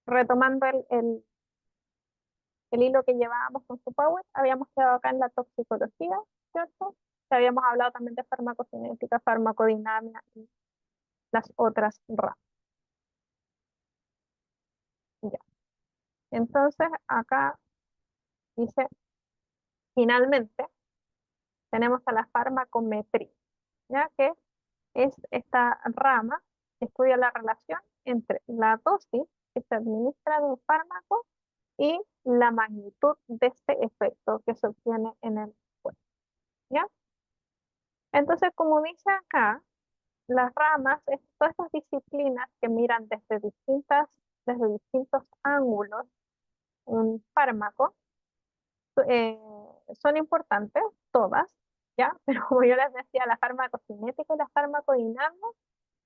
retomando el hilo que llevábamos con su Power, habíamos quedado acá en la toxicología, ¿cierto? Habíamos hablado también de farmacocinética, farmacodinámica y las otras ramas. Ya. Entonces, acá dice, finalmente, tenemos a la farmacometría, ¿ya? Que es esta rama que estudia la relación entre la dosis que se administra de un fármaco y la magnitud de este efecto que se obtiene en el cuerpo, ¿ya? Entonces, como dice acá, las ramas, todas estas disciplinas que miran desde distintos ángulos un fármaco, eh, son importantes todas, ¿ya? Pero como yo les decía, la farmacocinética y la farmacodinámica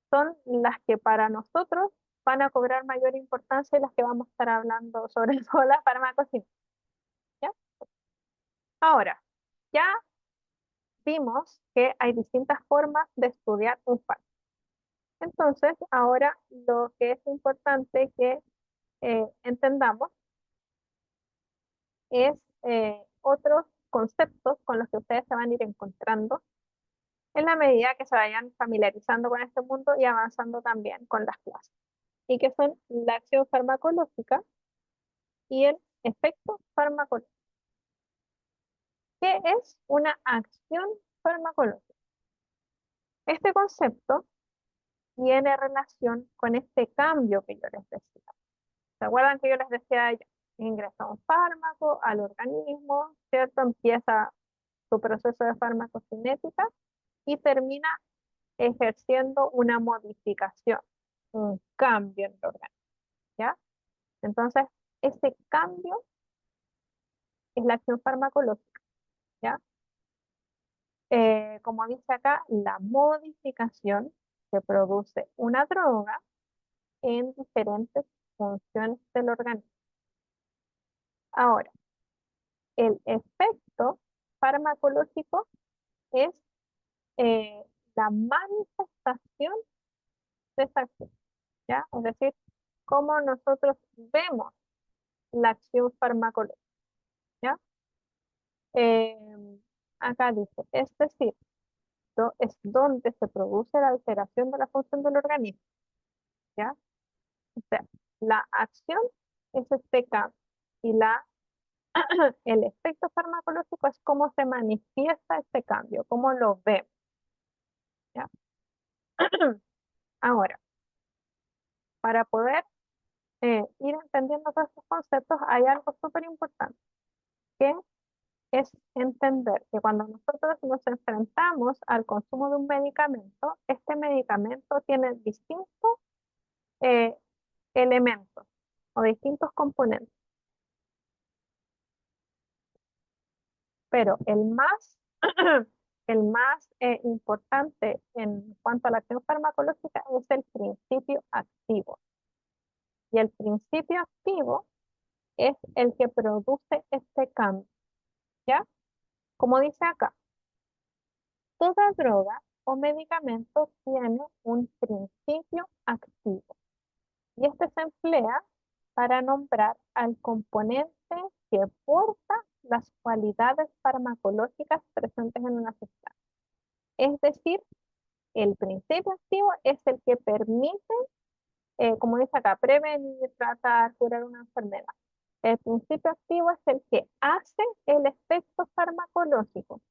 son las que para nosotros van a cobrar mayor importancia y las que vamos a estar hablando sobre todo la farmacocinética, ¿ya? Ahora, ya vimos que hay distintas formas de estudiar un fármaco. Entonces, ahora lo que es importante que entendamos es otros conceptos con los que ustedes se van a ir encontrando en la medida que se vayan familiarizando con este mundo y avanzando también con las clases, y que son la acción farmacológica y el efecto farmacológico. ¿Qué es una acción farmacológica? Este concepto tiene relación con este cambio que yo les decía. ¿Se acuerdan que yo les decía ya? Ingresa un fármaco al organismo, ¿cierto? Empieza su proceso de farmacocinética y termina ejerciendo una modificación, un cambio en el organismo, ¿ya? Entonces, ese cambio es la acción farmacológica, ¿ya? Como dice acá, la modificación que produce una droga en diferentes funciones del organismo. Ahora, el efecto farmacológico es la manifestación de esa acción, ¿ya? Es decir, cómo nosotros vemos la acción farmacológica, ¿ya? Acá dice, es decir, es donde se produce la alteración de la función del organismo, ¿ya? O sea, la acción es este cambio y el efecto farmacológico es cómo se manifiesta este cambio, cómo lo vemos, ¿ya? Ahora, para poder ir entendiendo todos estos conceptos, hay algo súper importante, que es entender que cuando nosotros nos enfrentamos al consumo de un medicamento, este medicamento tiene distintos eh, elementos o distintos componentes, pero el más importante en cuanto a la acción farmacológica es el principio activo. Y el principio activo es el que produce este cambio, ¿ya? Como dice acá, toda droga o medicamento tiene un principio activo y este se emplea para nombrar al componente que porta las cualidades farmacológicas presentes en una sustancia. Es decir, el principio activo es el que permite como dice acá, prevenir, tratar, curar una enfermedad. El principio activo es el que hace el efecto farmacológico,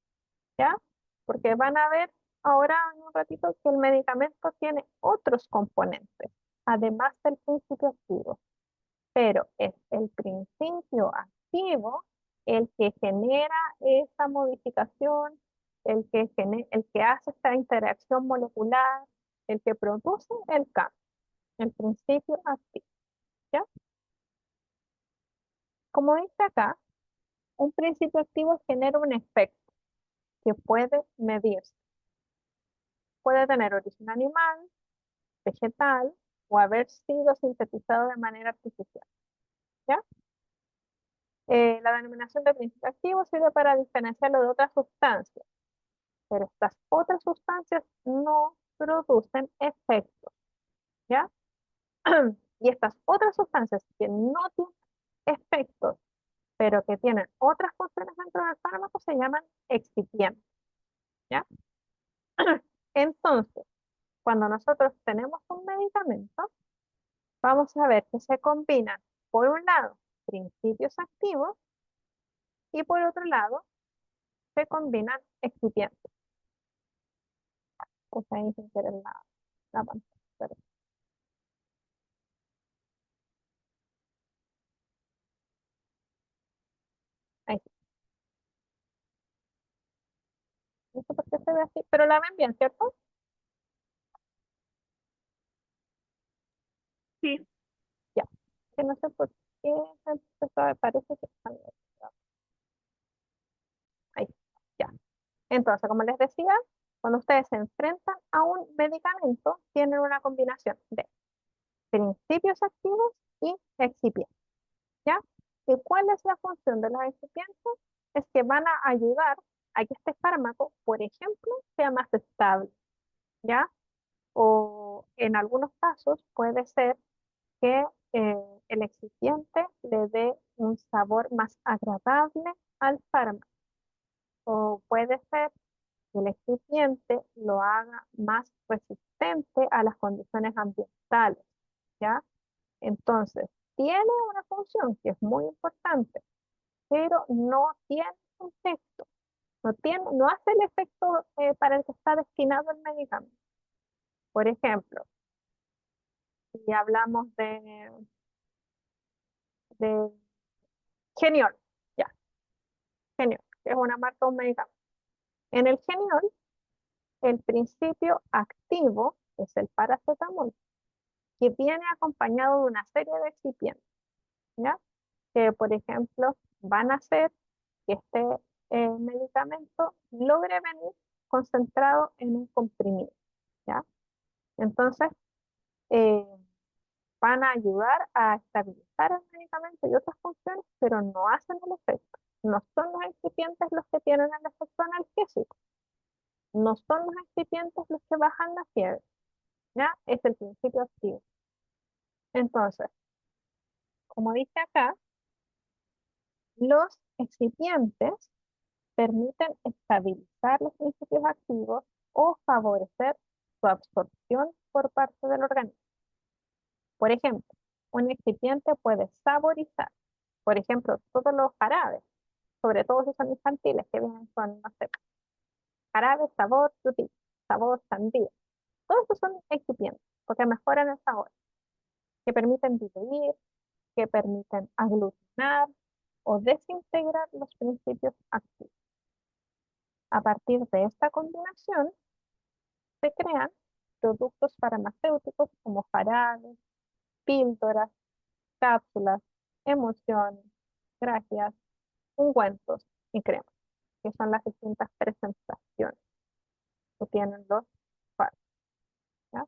¿ya? Porque van a ver ahora en un ratito que el medicamento tiene otros componentes, además del principio activo, pero es el principio activo el que genera esa modificación, el que hace esta interacción molecular, el que produce el cambio, el principio activo, ¿ya? Como dice acá, un principio activo genera un efecto que puede medirse. Puede tener origen animal, vegetal o haber sido sintetizado de manera artificial, ¿ya? La denominación de principio activo sirve para diferenciarlo de otras sustancias, pero estas otras sustancias no producen efectos, ¿ya? Y estas otras sustancias que no tienen efectos, pero que tienen otras funciones dentro del fármaco, se llaman excipientes, ¿ya? Entonces, cuando nosotros tenemos un medicamento, vamos a ver que se combinan, por un lado, principios activos y por otro lado, se combinan excipientes. O sea, ahí sin querer la pantalla, pero ahí sí. No sé por qué se ve así, pero la ven bien, ¿cierto? Sí, Ya. Que no sé por qué parece que ahí, ya. Entonces, como les decía, cuando ustedes se enfrentan a un medicamento, tienen una combinación de principios activos y excipientes, ¿ya? ¿Y cuál es la función de los excipientes? Es que van a ayudar a que este fármaco, por ejemplo, sea más estable, ¿ya? O en algunos casos puede ser que el excipiente le dé un sabor más agradable al fármaco. O puede ser que el excipiente lo haga más resistente a las condiciones ambientales, ¿ya? Entonces, tiene una función que es muy importante, pero no tiene un efecto, no hace el efecto para el que está destinado el medicamento. Por ejemplo, si hablamos de Geniol, ya, Geniol, que es una marca de un medicamento. En el Geniol, el principio activo es el paracetamol, que viene acompañado de una serie de excipientes, ¿ya? Que, por ejemplo, van a hacer que este medicamento logre venir concentrado en un comprimido, ¿ya? Entonces, eh, van a ayudar a estabilizar el medicamento y otras funciones, pero no hacen el efecto. No son los excipientes los que tienen el efecto analgésico, no son los excipientes los que bajan la fiebre, ¿ya? Es el principio activo. Entonces, como dice acá, los excipientes permiten estabilizar los principios activos o favorecer su absorción por parte del organismo. Por ejemplo, un excipiente puede saborizar, por ejemplo, todos los jarabes, sobre todo si son infantiles, que vienen con, no sé, jarabe, sabor, frutilla, sabor, sandía. Todos estos son excipientes, porque mejoran el sabor, que permiten diluir, que permiten aglutinar o desintegrar los principios activos. A partir de esta combinación, se crean productos farmacéuticos como jarabes, píldoras, cápsulas, emulsiones, gracias, ungüentos y cremas, que son las distintas presentaciones que tienen los fármacos, ¿ya?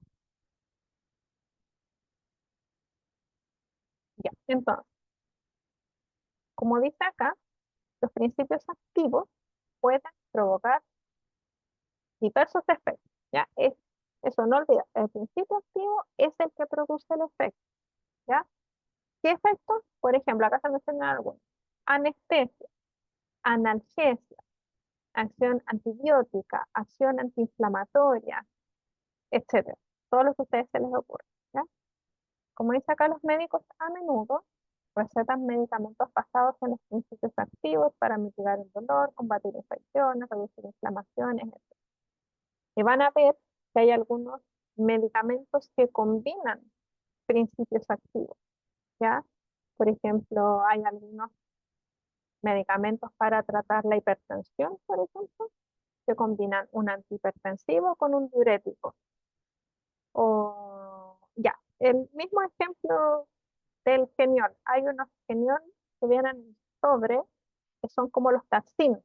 Ya, entonces, como dice acá, los principios activos pueden provocar diversos efectos, ¿ya? Eso no olvida, el principio activo es el que produce el efecto, ¿ya? ¿Qué efectos? Por ejemplo, acá se mencionan algunos. Anestesia, analgesia, acción antibiótica, acción antiinflamatoria, etcétera. Todo lo que a ustedes se les ocurra, ¿ya? Como dice acá, los médicos a menudo recetan medicamentos basados en los principios activos para mitigar el dolor, combatir infecciones, reducir inflamaciones, etc. Y van a ver que hay algunos medicamentos que combinan principios activos, ¿ya? Por ejemplo, hay algunos medicamentos para tratar la hipertensión, por ejemplo, que combinan un antihipertensivo con un diurético. O ya, el mismo ejemplo del geniol. Hay unos geniol que vienen en sobre, que son como los taxines,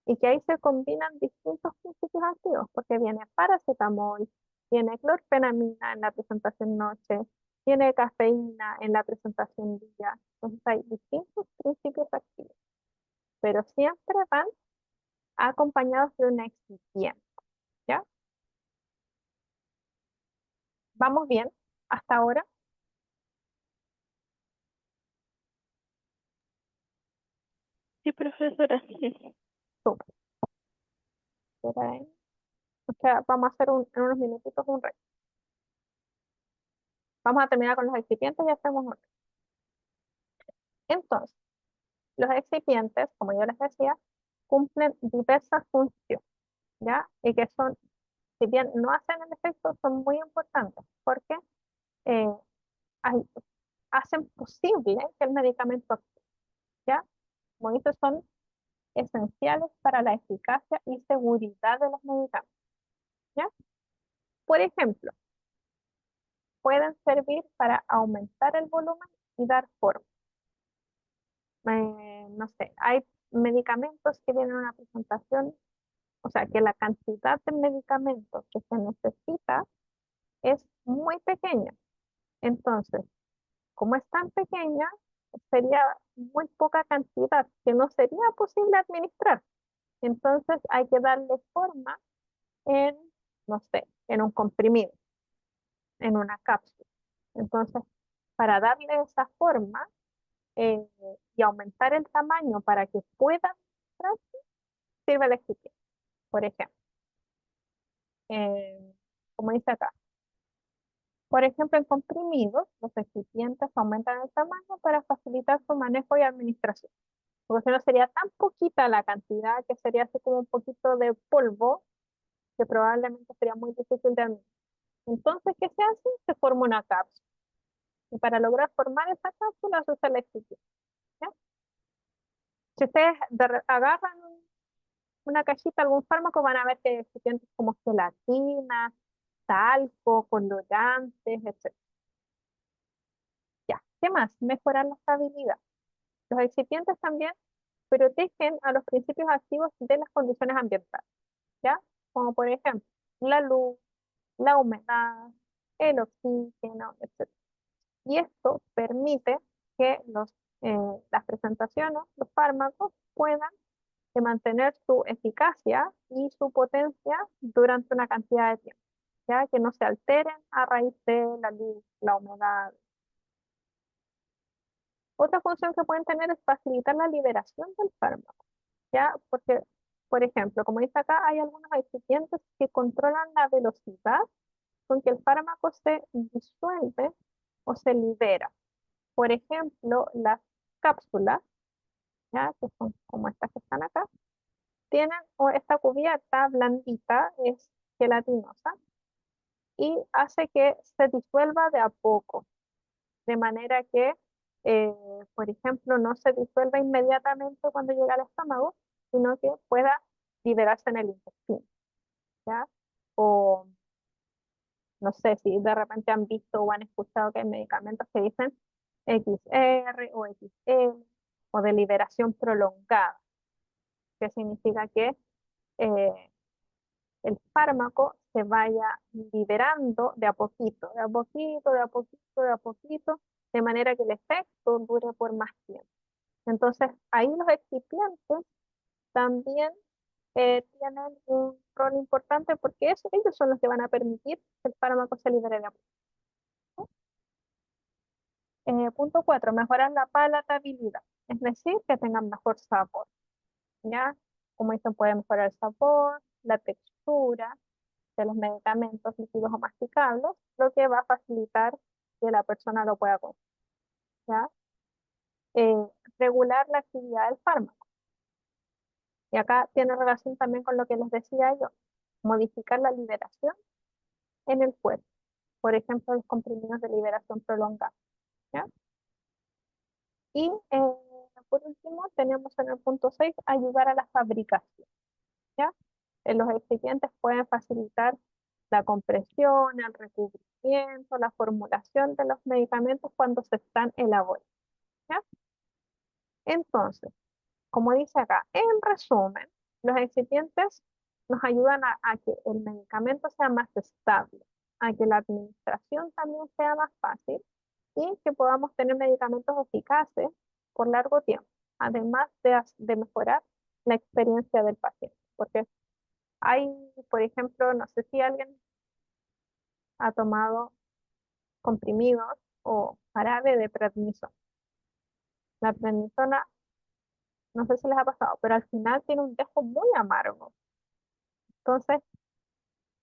y que ahí se combinan distintos principios activos, porque viene paracetamol, viene clorfenamina en la presentación noche, tiene cafeína en la presentación día. Entonces hay distintos principios activos, pero siempre van acompañados de un excipiente, ¿ya? ¿Vamos bien hasta ahora? Sí, profesora. Súper. Espera ahí. O sea, vamos a hacer en unos minutitos un reto. Vamos a terminar con los excipientes y hacemos un reto. Entonces, los excipientes, como yo les decía, cumplen diversas funciones, ¿ya? Y que son, si bien no hacen el efecto, son muy importantes porque eh, hay- hacen posible que el medicamento actúe, ¿ya? Como dice, son esenciales para la eficacia y seguridad de los medicamentos, ¿ya? Por ejemplo, pueden servir para aumentar el volumen y dar forma. No sé, hay medicamentos que tienen una presentación, o sea, que la cantidad de medicamentos que se necesita es muy pequeña. Entonces, como es tan pequeña, sería muy poca cantidad que no sería posible administrar. Entonces, hay que darle forma en, no sé, en un comprimido, en una cápsula. Entonces, para darle esa forma eh, y aumentar el tamaño para que pueda administrarse, sirve el excipiente. Por ejemplo, eh, como dice acá, por ejemplo, en comprimidos, los excipientes aumentan el tamaño para facilitar su manejo y administración. Porque si no sería tan poquita la cantidad que sería así como un poquito de polvo que probablemente sería muy difícil de administrar. Entonces, ¿qué se hace? Se forma una cápsula. Y para lograr formar esa cápsula se usa el excipiente, ¿ya? Si ustedes agarran una cajita, algún fármaco, van a ver que hay excipientes como gelatina, talco, colorantes, etc. Ya, ¿qué más? Mejorar la estabilidad. Los excipientes también protegen a los principios activos de las condiciones ambientales, ¿ya? Como por ejemplo, la luz, la humedad, el oxígeno, etc. Y esto permite que las presentaciones, los fármacos, puedan mantener su eficacia y su potencia durante una cantidad de tiempo, ya que no se alteren a raíz de la luz, la humedad. Otra función que pueden tener es facilitar la liberación del fármaco, ¿ya? Porque, por ejemplo, como dice acá, hay algunos excipientes que controlan la velocidad con que el fármaco se disuelve o se libera. Por ejemplo, las cápsulas, ¿ya? Que son como estas que están acá, tienen esta cubierta blandita, es gelatinosa, y hace que se disuelva de a poco, de manera que, eh, por ejemplo, no se disuelva inmediatamente cuando llega al estómago, sino que pueda liberarse en el intestino, ¿ya? O no sé si de repente han visto o han escuchado que hay medicamentos que dicen XR o XL o de liberación prolongada, que significa que el fármaco se vaya liberando de a poquito, de a poquito, de a poquito, de a poquito, de manera que el efecto dure por más tiempo. Entonces, ahí los excipientes también tienen un rol importante porque ellos son los que van a permitir que el fármaco se libere de a poco. Punto 4, mejorar la palatabilidad, es decir, que tengan mejor sabor, ¿ya? Como dicen, puede mejorar el sabor, la textura de los medicamentos líquidos o masticables, lo que va a facilitar que la persona lo pueda consumir, ¿ya? Regular la actividad del fármaco. Y acá tiene relación también con lo que les decía yo, modificar la liberación en el cuerpo. Por ejemplo, los comprimidos de liberación prolongada, ¿ya? Y por último, tenemos en el punto 6, ayudar a la fabricación, ¿ya? Los excipientes pueden facilitar la compresión, el recubrimiento, la formulación de los medicamentos cuando se están elaborando, ¿ya? Entonces, como dice acá, en resumen, los excipientes nos ayudan a que el medicamento sea más estable, a que la administración también sea más fácil y que podamos tener medicamentos eficaces por largo tiempo, además de mejorar la experiencia del paciente. Porque hay, por ejemplo, no sé si alguien ha tomado comprimidos o jarabe de prednisona. La prednisona, no sé si les ha pasado, pero al final tiene un dejo muy amargo. Entonces,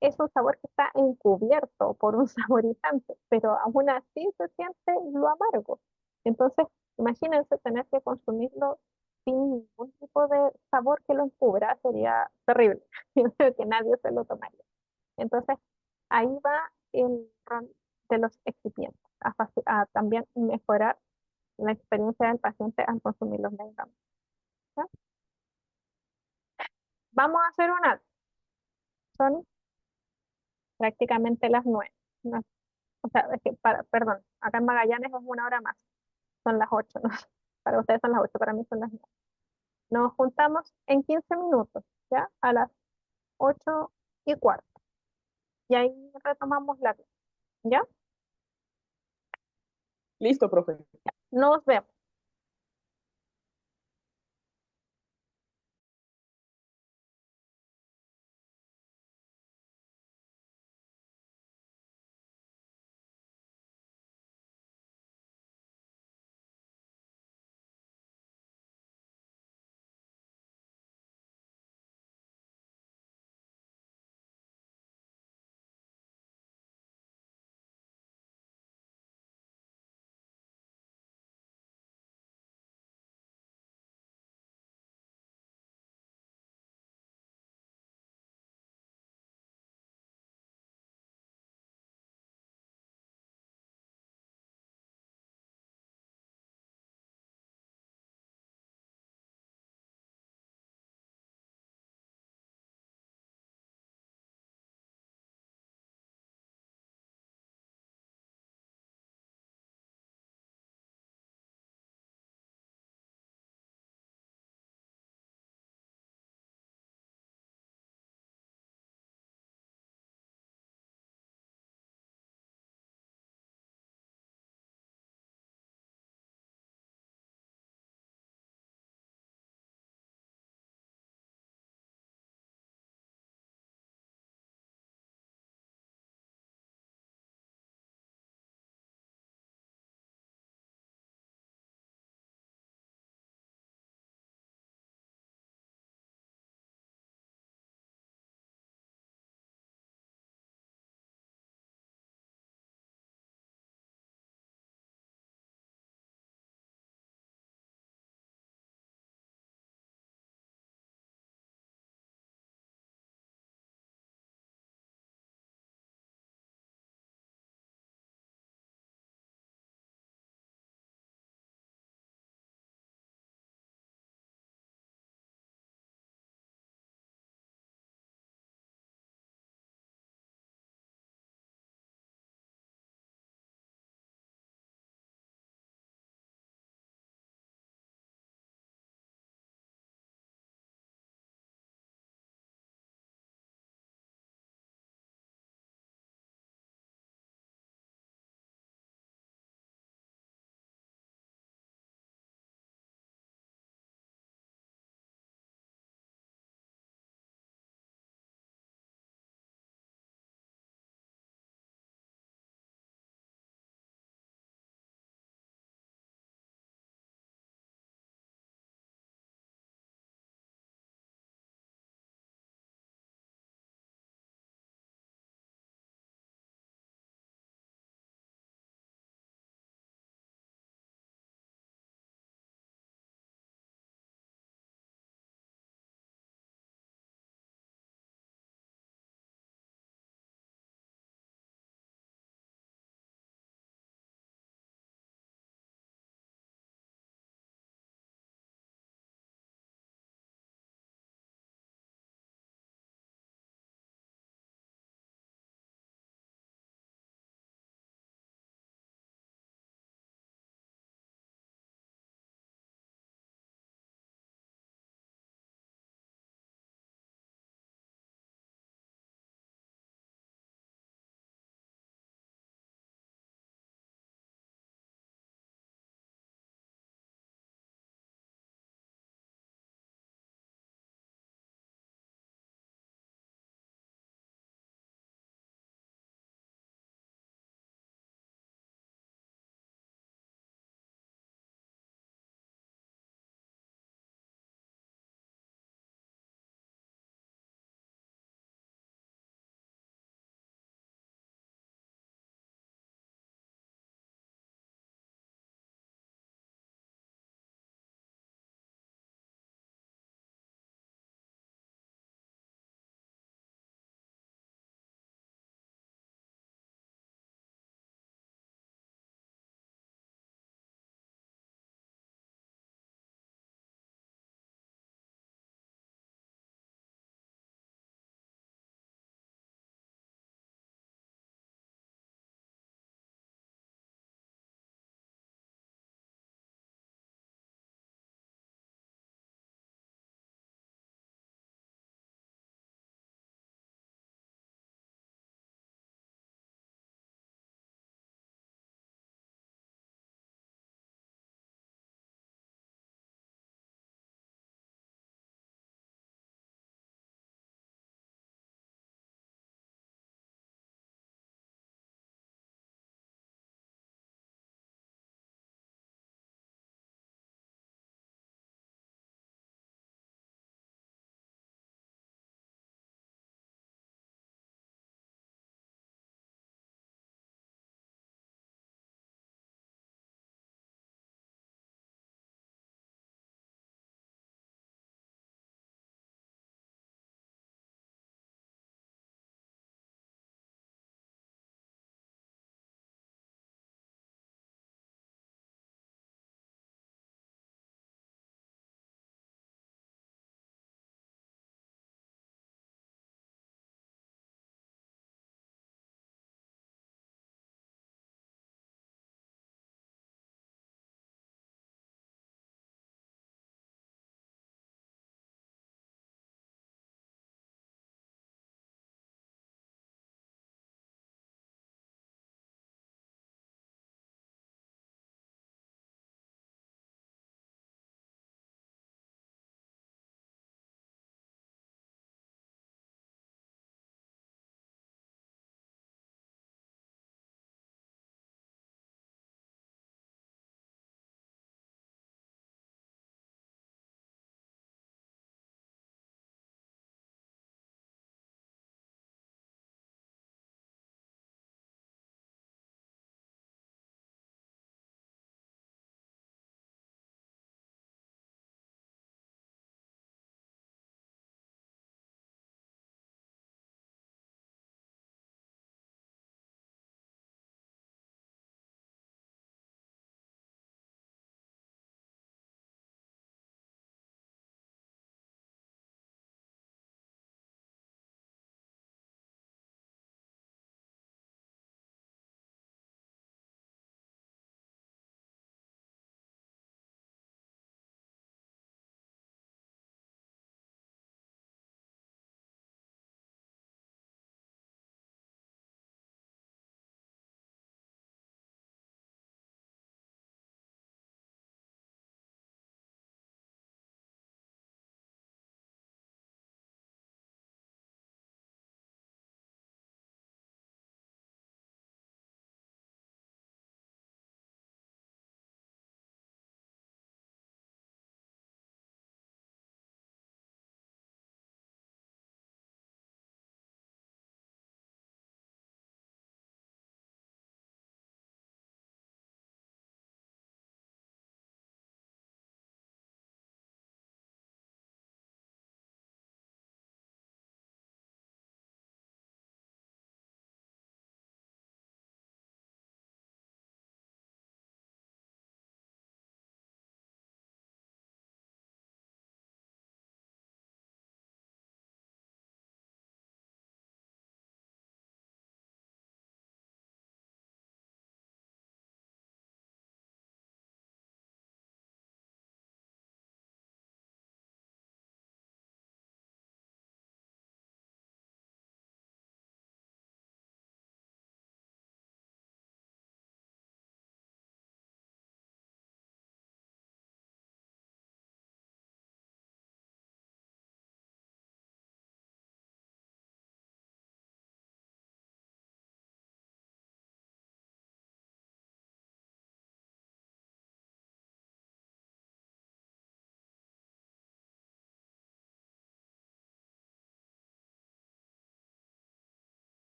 es un sabor que está encubierto por un saborizante, pero aún así se siente lo amargo. Entonces, imagínense tener que consumirlo sin ningún tipo de sabor que lo encubra, sería terrible. Yo creo que nadie se lo tomaría. Entonces, ahí va el rol de los excipientes, a también mejorar la experiencia del paciente al consumir los medicamentos. ¿Ya? Vamos a hacer una, son prácticamente las 9. No, o sea, es que perdón, acá en Magallanes es una hora más, son las 8, ¿no? Para ustedes son las 8, para mí son las 9. Nos juntamos en 15 minutos, ¿ya? A las 8:15. Y ahí retomamos la clase, ¿ya? Listo, profe. Nos vemos.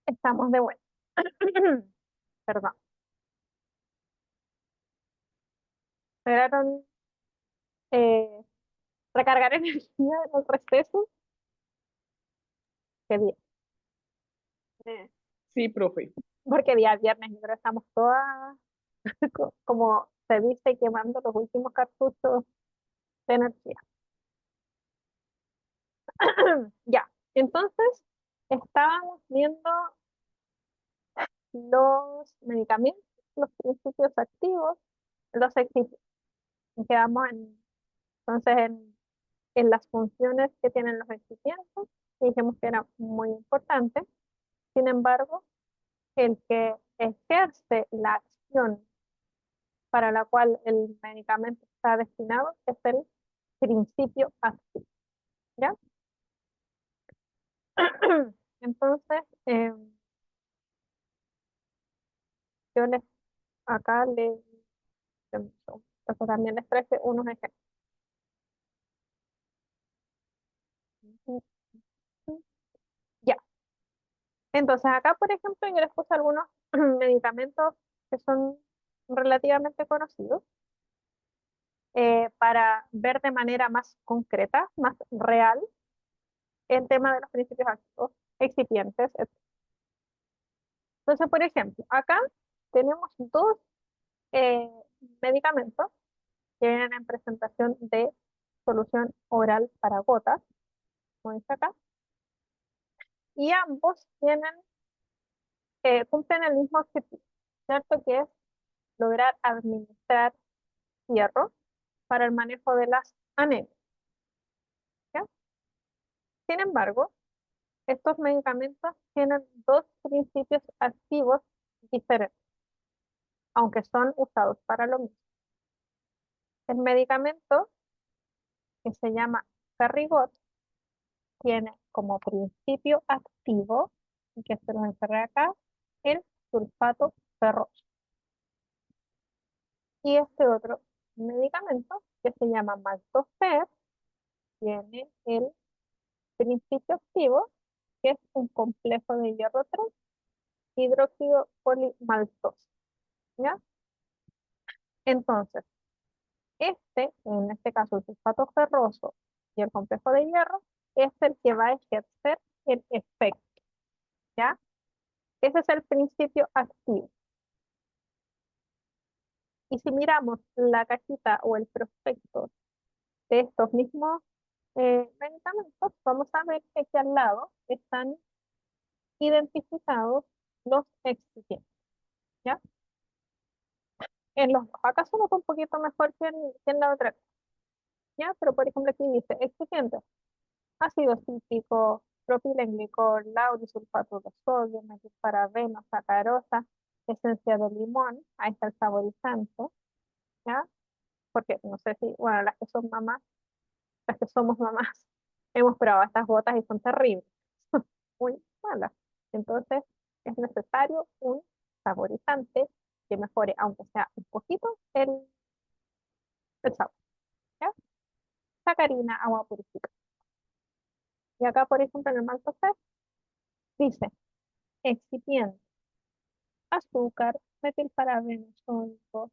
Estamos de vuelta. Perdón. ¿Lograron recargar energía en el receso? Qué bien. Sí, profe. Porque día viernes, yo creo que estamos todas, como se dice, quemando los últimos cartuchos de energía. Ya, entonces estábamos viendo los medicamentos, los principios activos, los excipientes. Quedamos entonces en las funciones que tienen los excipientes y dijimos que era muy importante. Sin embargo, el que ejerce la acción para la cual el medicamento está destinado es el principio activo, ¿ya? Entonces, yo les, acá les, esto también les traje unos ejemplos. Ya, entonces acá, por ejemplo, yo les puse algunos medicamentos que son relativamente conocidos para ver de manera más concreta, más real, el tema de los principios activos, excipientes, etc. Entonces, por ejemplo, acá tenemos dos eh, medicamentos que vienen en presentación de solución oral para gotas, como dice acá, y ambos tienen, cumplen el mismo objetivo, ¿cierto? Que es lograr administrar hierro para el manejo de las anemias, ¿ya? Sin embargo, estos medicamentos tienen dos principios activos diferentes, aunque son usados para lo mismo. El medicamento que se llama Perrigot tiene como principio activo, que se nos encerra acá, el sulfato ferroso. Y este otro medicamento, que se llama Maltofer, tiene el principio activo, que es un complejo de hierro 3, hidróxido polimaltoso, ¿ya? Entonces, en este caso, el sulfato ferroso y el complejo de hierro, es el que va a ejercer el efecto, ¿ya? Ese es el principio activo. Y si miramos la cajita o el prospecto de estos mismos medicamentos, vamos a ver que aquí al lado están identificados los excipientes, ¿ya? En los dos, acá se nota un poquito mejor que en la otra, ¿ya? Pero por ejemplo aquí dice excipientes, ácido cítrico, propilenglicol, laurisulfato de sodio, metilparabeno, sacarosa, esencia de limón, ahí está el saborizante, ¿ya? Porque no sé si, bueno, las que son mamás, las que somos mamás, hemos probado estas gotas y son terribles, muy malas. Entonces, es necesario un saborizante que mejore, aunque sea un poquito, el sabor, ¿ya? Sacarina, agua purificada. Y acá, por ejemplo, en el Maltosер dice excipiente, azúcar, metilparabeno sódico,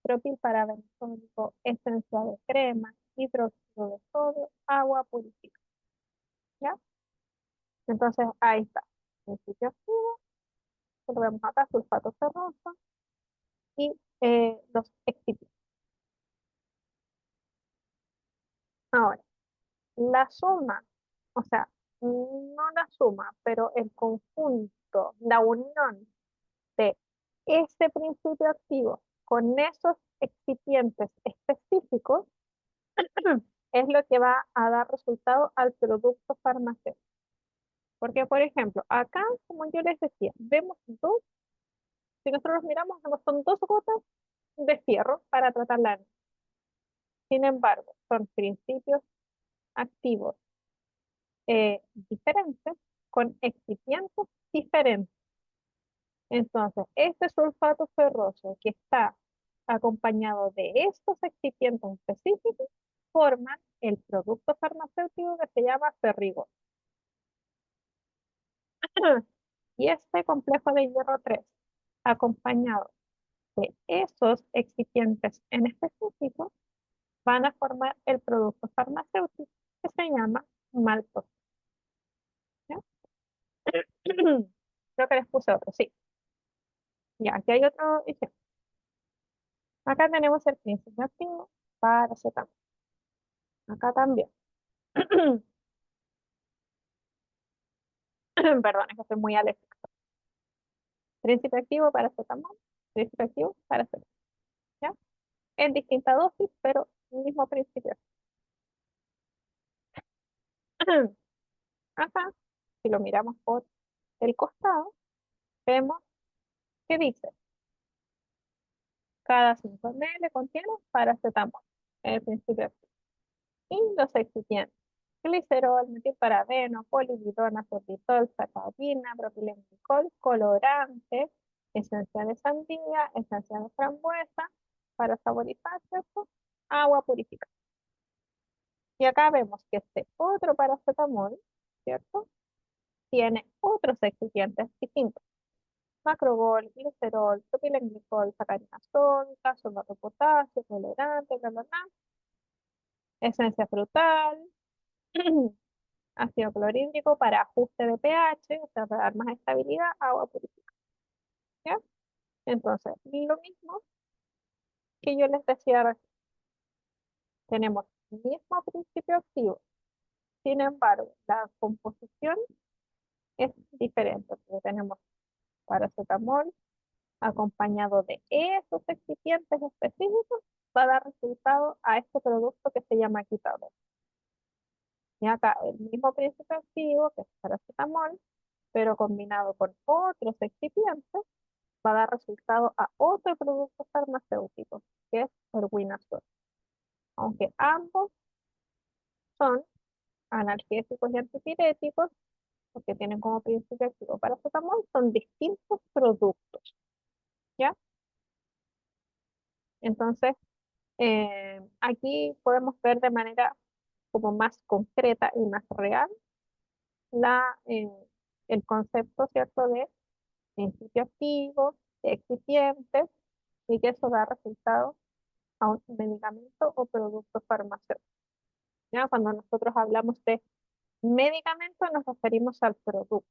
propilparabeno sódico, esencia de crema, hidróxido de sodio, agua purificada, ¿ya? Entonces, ahí está. Principio activo, lo vemos acá, sulfato ferroso y los excipientes. Ahora, la suma, o sea, no la suma, pero el conjunto, la unión de ese principio activo con esos excipientes específicos es lo que va a dar resultado al producto farmacéutico. Porque, por ejemplo, acá, como yo les decía, vemos dos, si nosotros los miramos, vemos son dos gotas de fierro para tratar la anemia. Sin embargo, son principios activos diferentes con excipientes diferentes. Entonces, este sulfato ferroso que está acompañado de estos excipientes específicos forman el producto farmacéutico que se llama Perrigo. Y este complejo de hierro 3, acompañado de esos excipientes en específico, van a formar el producto farmacéutico que se llama maltodextrina. ¿Ya? Creo que les puse otro, sí. Ya, aquí hay otro ejemplo. Acá tenemos el principio activo, paracetamol. Acá también. Perdón, es que estoy muy alérgica. Principio activo, paracetamol. Principio activo, paracetamol. ¿Ya? En distinta dosis, pero mismo principio. Acá, si lo miramos por el costado, vemos que dice, cada 5 ml contiene paracetamol, el principio activo. Y los excipientes, glicerol, metilparabeno, polibidona, sorbitol, sacabina, propilenglicol, colorante, esencia de sandía, esencia de frambuesa, para saborizar, ¿cierto? Agua purificada. Y acá vemos que este otro paracetamol, ¿cierto? Tiene otros excipientes distintos. Macrobol, glicerol, propilenglicol, sacarina sódica, sorbito de potasio, colorante, bla, bla, bla. Esencia frutal, ácido clorhídrico para ajuste de pH, o sea, para dar más estabilidad, agua purificada. ¿Ya? Entonces, lo mismo que yo les decía recién, tenemos el mismo principio activo, sin embargo, la composición es diferente, porque tenemos paracetamol acompañado de esos excipientes específicos, va a dar resultado a este producto que se llama quitador. Y acá el mismo principio activo, que es paracetamol, pero combinado con otros excipientes, va a dar resultado a otro producto farmacéutico, que es erwinazol. Aunque ambos son analgésicos y antipiréticos, porque tienen como principio activo paracetamol, son distintos productos, ¿ya? Entonces, aquí podemos ver de manera como más concreta y más real la, el concepto, ¿cierto?, de principio activo, de excipientes, y que eso da resultado a un medicamento o producto farmacéutico. ¿Ya? Cuando nosotros hablamos de medicamento nos referimos al producto,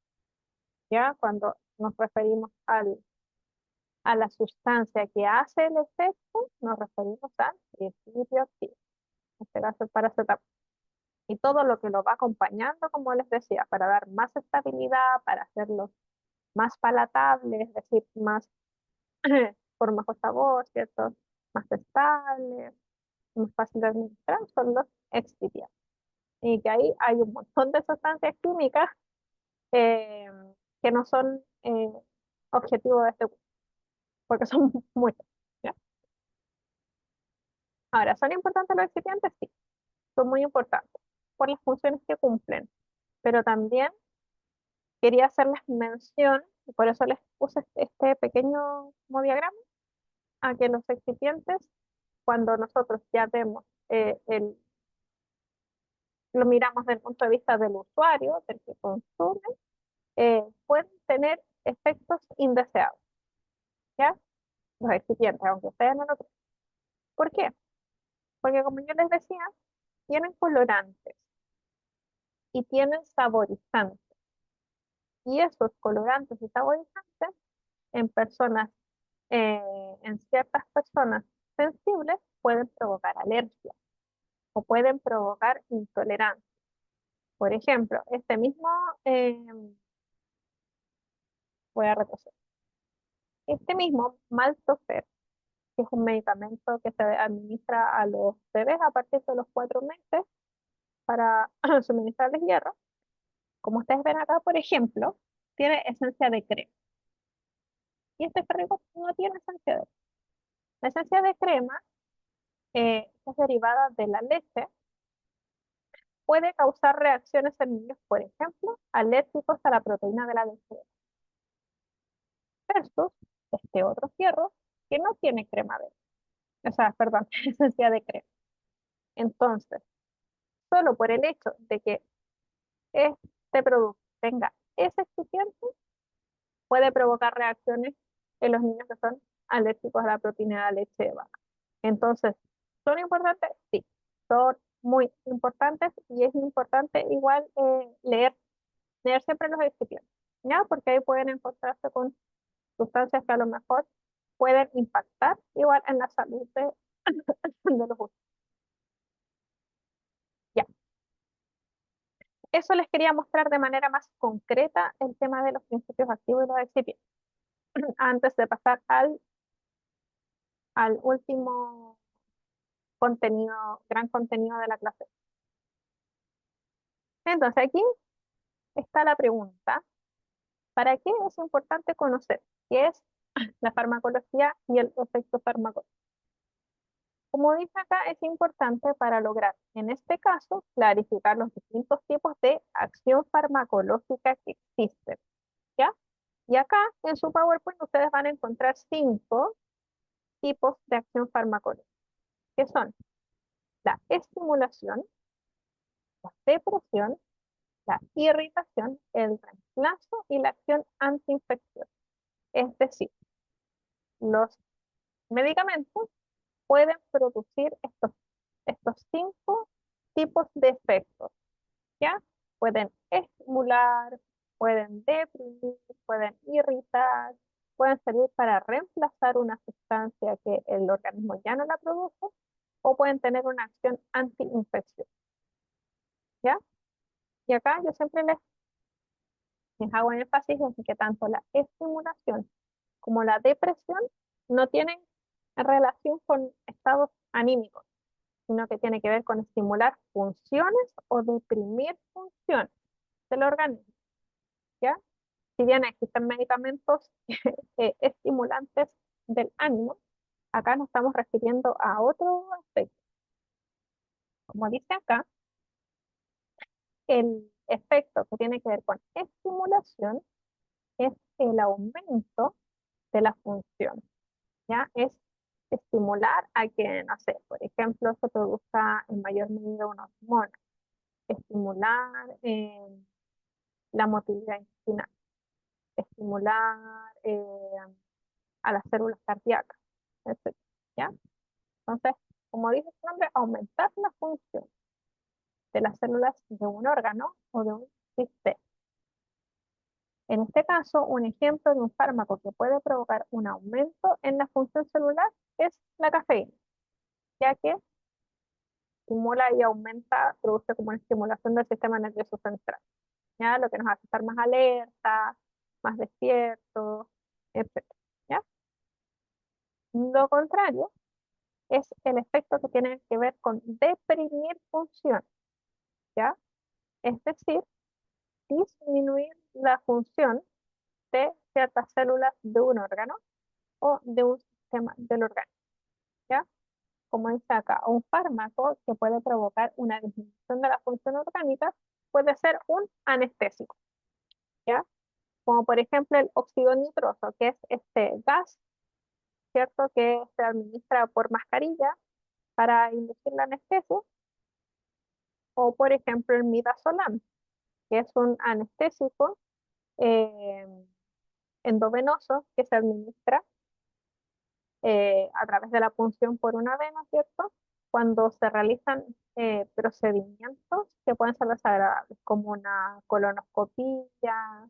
¿ya? Cuando nos referimos a la sustancia que hace el efecto, nos referimos al principio activo, en este caso el paracetamol. Y todo lo que lo va acompañando, como les decía, para dar más estabilidad, para hacerlo más palatable, es decir, más por mejor sabor, ¿cierto? Más estable, más fácil de administrar, son los excipientes. Y que ahí hay un montón de sustancias químicas eh, que no son objetivos de este curso, porque son muchas, ¿ya? Ahora, ¿son importantes los excipientes? Sí, son muy importantes por las funciones que cumplen, pero también quería hacerles mención, y por eso les puse este pequeño como diagrama, a que los excipientes, cuando nosotros ya vemos lo miramos desde el punto de vista del usuario, del que consume, pueden tener efectos indeseados, ¿ya? Los excipientes, aunque ustedes no lo crean. ¿Por qué? Porque como yo les decía, tienen colorantes y tienen saborizantes. Y esos colorantes y saborizantes en personas, en ciertas personas sensibles, pueden provocar alergia o pueden provocar intolerancia. Por ejemplo, este mismo, eh, voy a retroceder, este mismo Maltofer, que es un medicamento que se administra a los bebés a partir de los 4 meses para suministrarles hierro. Como ustedes ven acá, por ejemplo, tiene esencia de crema. Y este ferrico no tiene esencia de crema. La esencia de crema es derivada de la leche, puede causar reacciones en niños, por ejemplo, alérgicos a la proteína de la leche, versus este otro fierro que no tiene crema de, o sea, perdón, esencia de crema. Entonces, solo por el hecho de que este producto tenga ese excipiente, puede provocar reacciones en los niños que son alérgicos a la proteína de la leche de vaca. Entonces, ¿son importantes? Sí, son muy importantes y es importante igual leer siempre los excipientes, ¿ya? Porque ahí pueden encontrarse con sustancias que a lo mejor pueden impactar igual en la salud de los usuarios. Ya, eso les quería mostrar de manera más concreta el tema de los principios activos y los excipientes, antes de pasar al último contenido, gran contenido de la clase. Entonces aquí está la pregunta, ¿para qué es importante conocer qué es la farmacología y el efecto farmacológico? Como dice acá, es importante para lograr, en este caso, clarificar los distintos tipos de acción farmacológica que existen, ¿ya? Y acá en su PowerPoint ustedes van a encontrar 5 tipos de acción farmacológica, que son la estimulación, la depresión, la irritación, el reemplazo y la acción antiinfecciosa. Es decir, los medicamentos pueden producir estos 5 tipos de efectos, ¿ya? Pueden estimular, pueden deprimir, pueden irritar, pueden servir para reemplazar una sustancia que el organismo ya no la produce, o pueden tener una acción antiinfecciosa, ¿ya? Y acá yo siempre les hago énfasis en que tanto la estimulación como la depresión no tienen relación con estados anímicos, sino que tiene que ver con estimular funciones o deprimir funciones del organismo, ¿ya? Si bien existen medicamentos estimulantes del ánimo, acá nos estamos refiriendo a otro aspecto. Como dice acá, el efecto que tiene que ver con estimulación es el aumento de la función, ¿ya? Es estimular a que, no sé, por ejemplo, se produzca en mayor medida una hormona, estimular la motilidad intestinal, estimular a las células cardíacas, etc. ¿Ya? Entonces, como dice su nombre, aumentar la función de las células de un órgano o de un sistema. En este caso, un ejemplo de un fármaco que puede provocar un aumento en la función celular es la cafeína, ya que estimula y aumenta, produce como una estimulación del sistema nervioso central, ¿ya? Lo que nos hace estar más alerta, más despiertos, etc. ¿Ya? Lo contrario es el efecto que tiene que ver con deprimir funciones, ¿ya? Es decir, disminuir la función de ciertas células de un órgano o de un sistema del organismo, ¿ya? Como dice acá, un fármaco que puede provocar una disminución de la función orgánica puede ser un anestésico, ¿ya? Como por ejemplo el óxido nitroso, que es este gas, ¿cierto? Que se administra por mascarilla para inducir la anestesia, o por ejemplo el midazolam, que es un anestésico eh, endovenoso que se administra a través de la punción por una vena, ¿cierto? Cuando se realizan procedimientos que pueden ser desagradables, como una colonoscopia,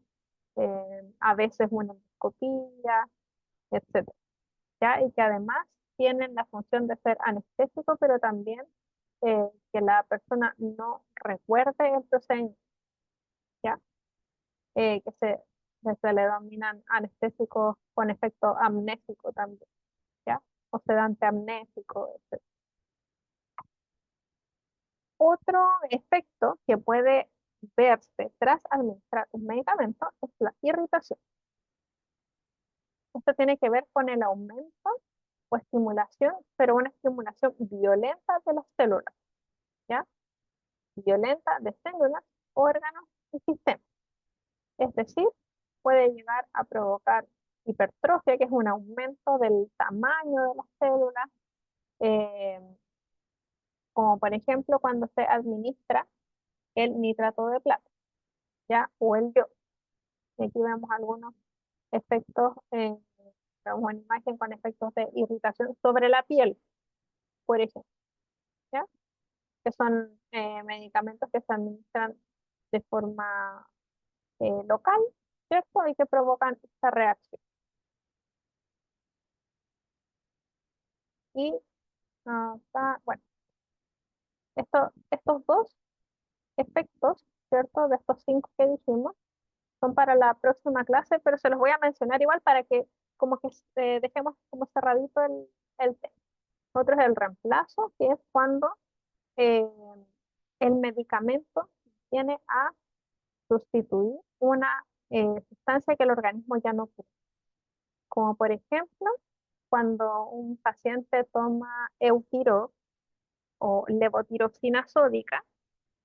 a veces una endoscopia, etcétera, ¿ya? Y que además tienen la función de ser anestésico, pero también que la persona no recuerde el procedimiento, ¿ya? Que se le denominan anestésicos con efecto amnésico también, ¿ya? O sedante amnésico, etc. Otro efecto que puede verse tras administrar un medicamento es la irritación. Esto tiene que ver con el aumento o estimulación, pero una estimulación violenta de las células, ¿ya? Violenta de células, órganos y sistemas. Es decir, puede llegar a provocar hipertrofia, que es un aumento del tamaño de las células, eh, como por ejemplo cuando se administra el nitrato de plata, ¿ya? O el yodo. Y aquí vemos algunos efectos, una imagen con efectos de irritación sobre la piel, por ejemplo, ¿ya? Que son medicamentos que se administran de forma local, ¿cierto? Y que provocan esta reacción. Y bueno, estos dos efectos, ¿cierto? De estos 5 que dijimos, son para la próxima clase, pero se los voy a mencionar igual para que como que dejemos como cerradito el tema. Otro es el reemplazo, que es cuando eh, el medicamento viene a sustituir una sustancia que el organismo ya no quiere. Como por ejemplo, cuando un paciente toma Eutiro o levotiroxina sódica,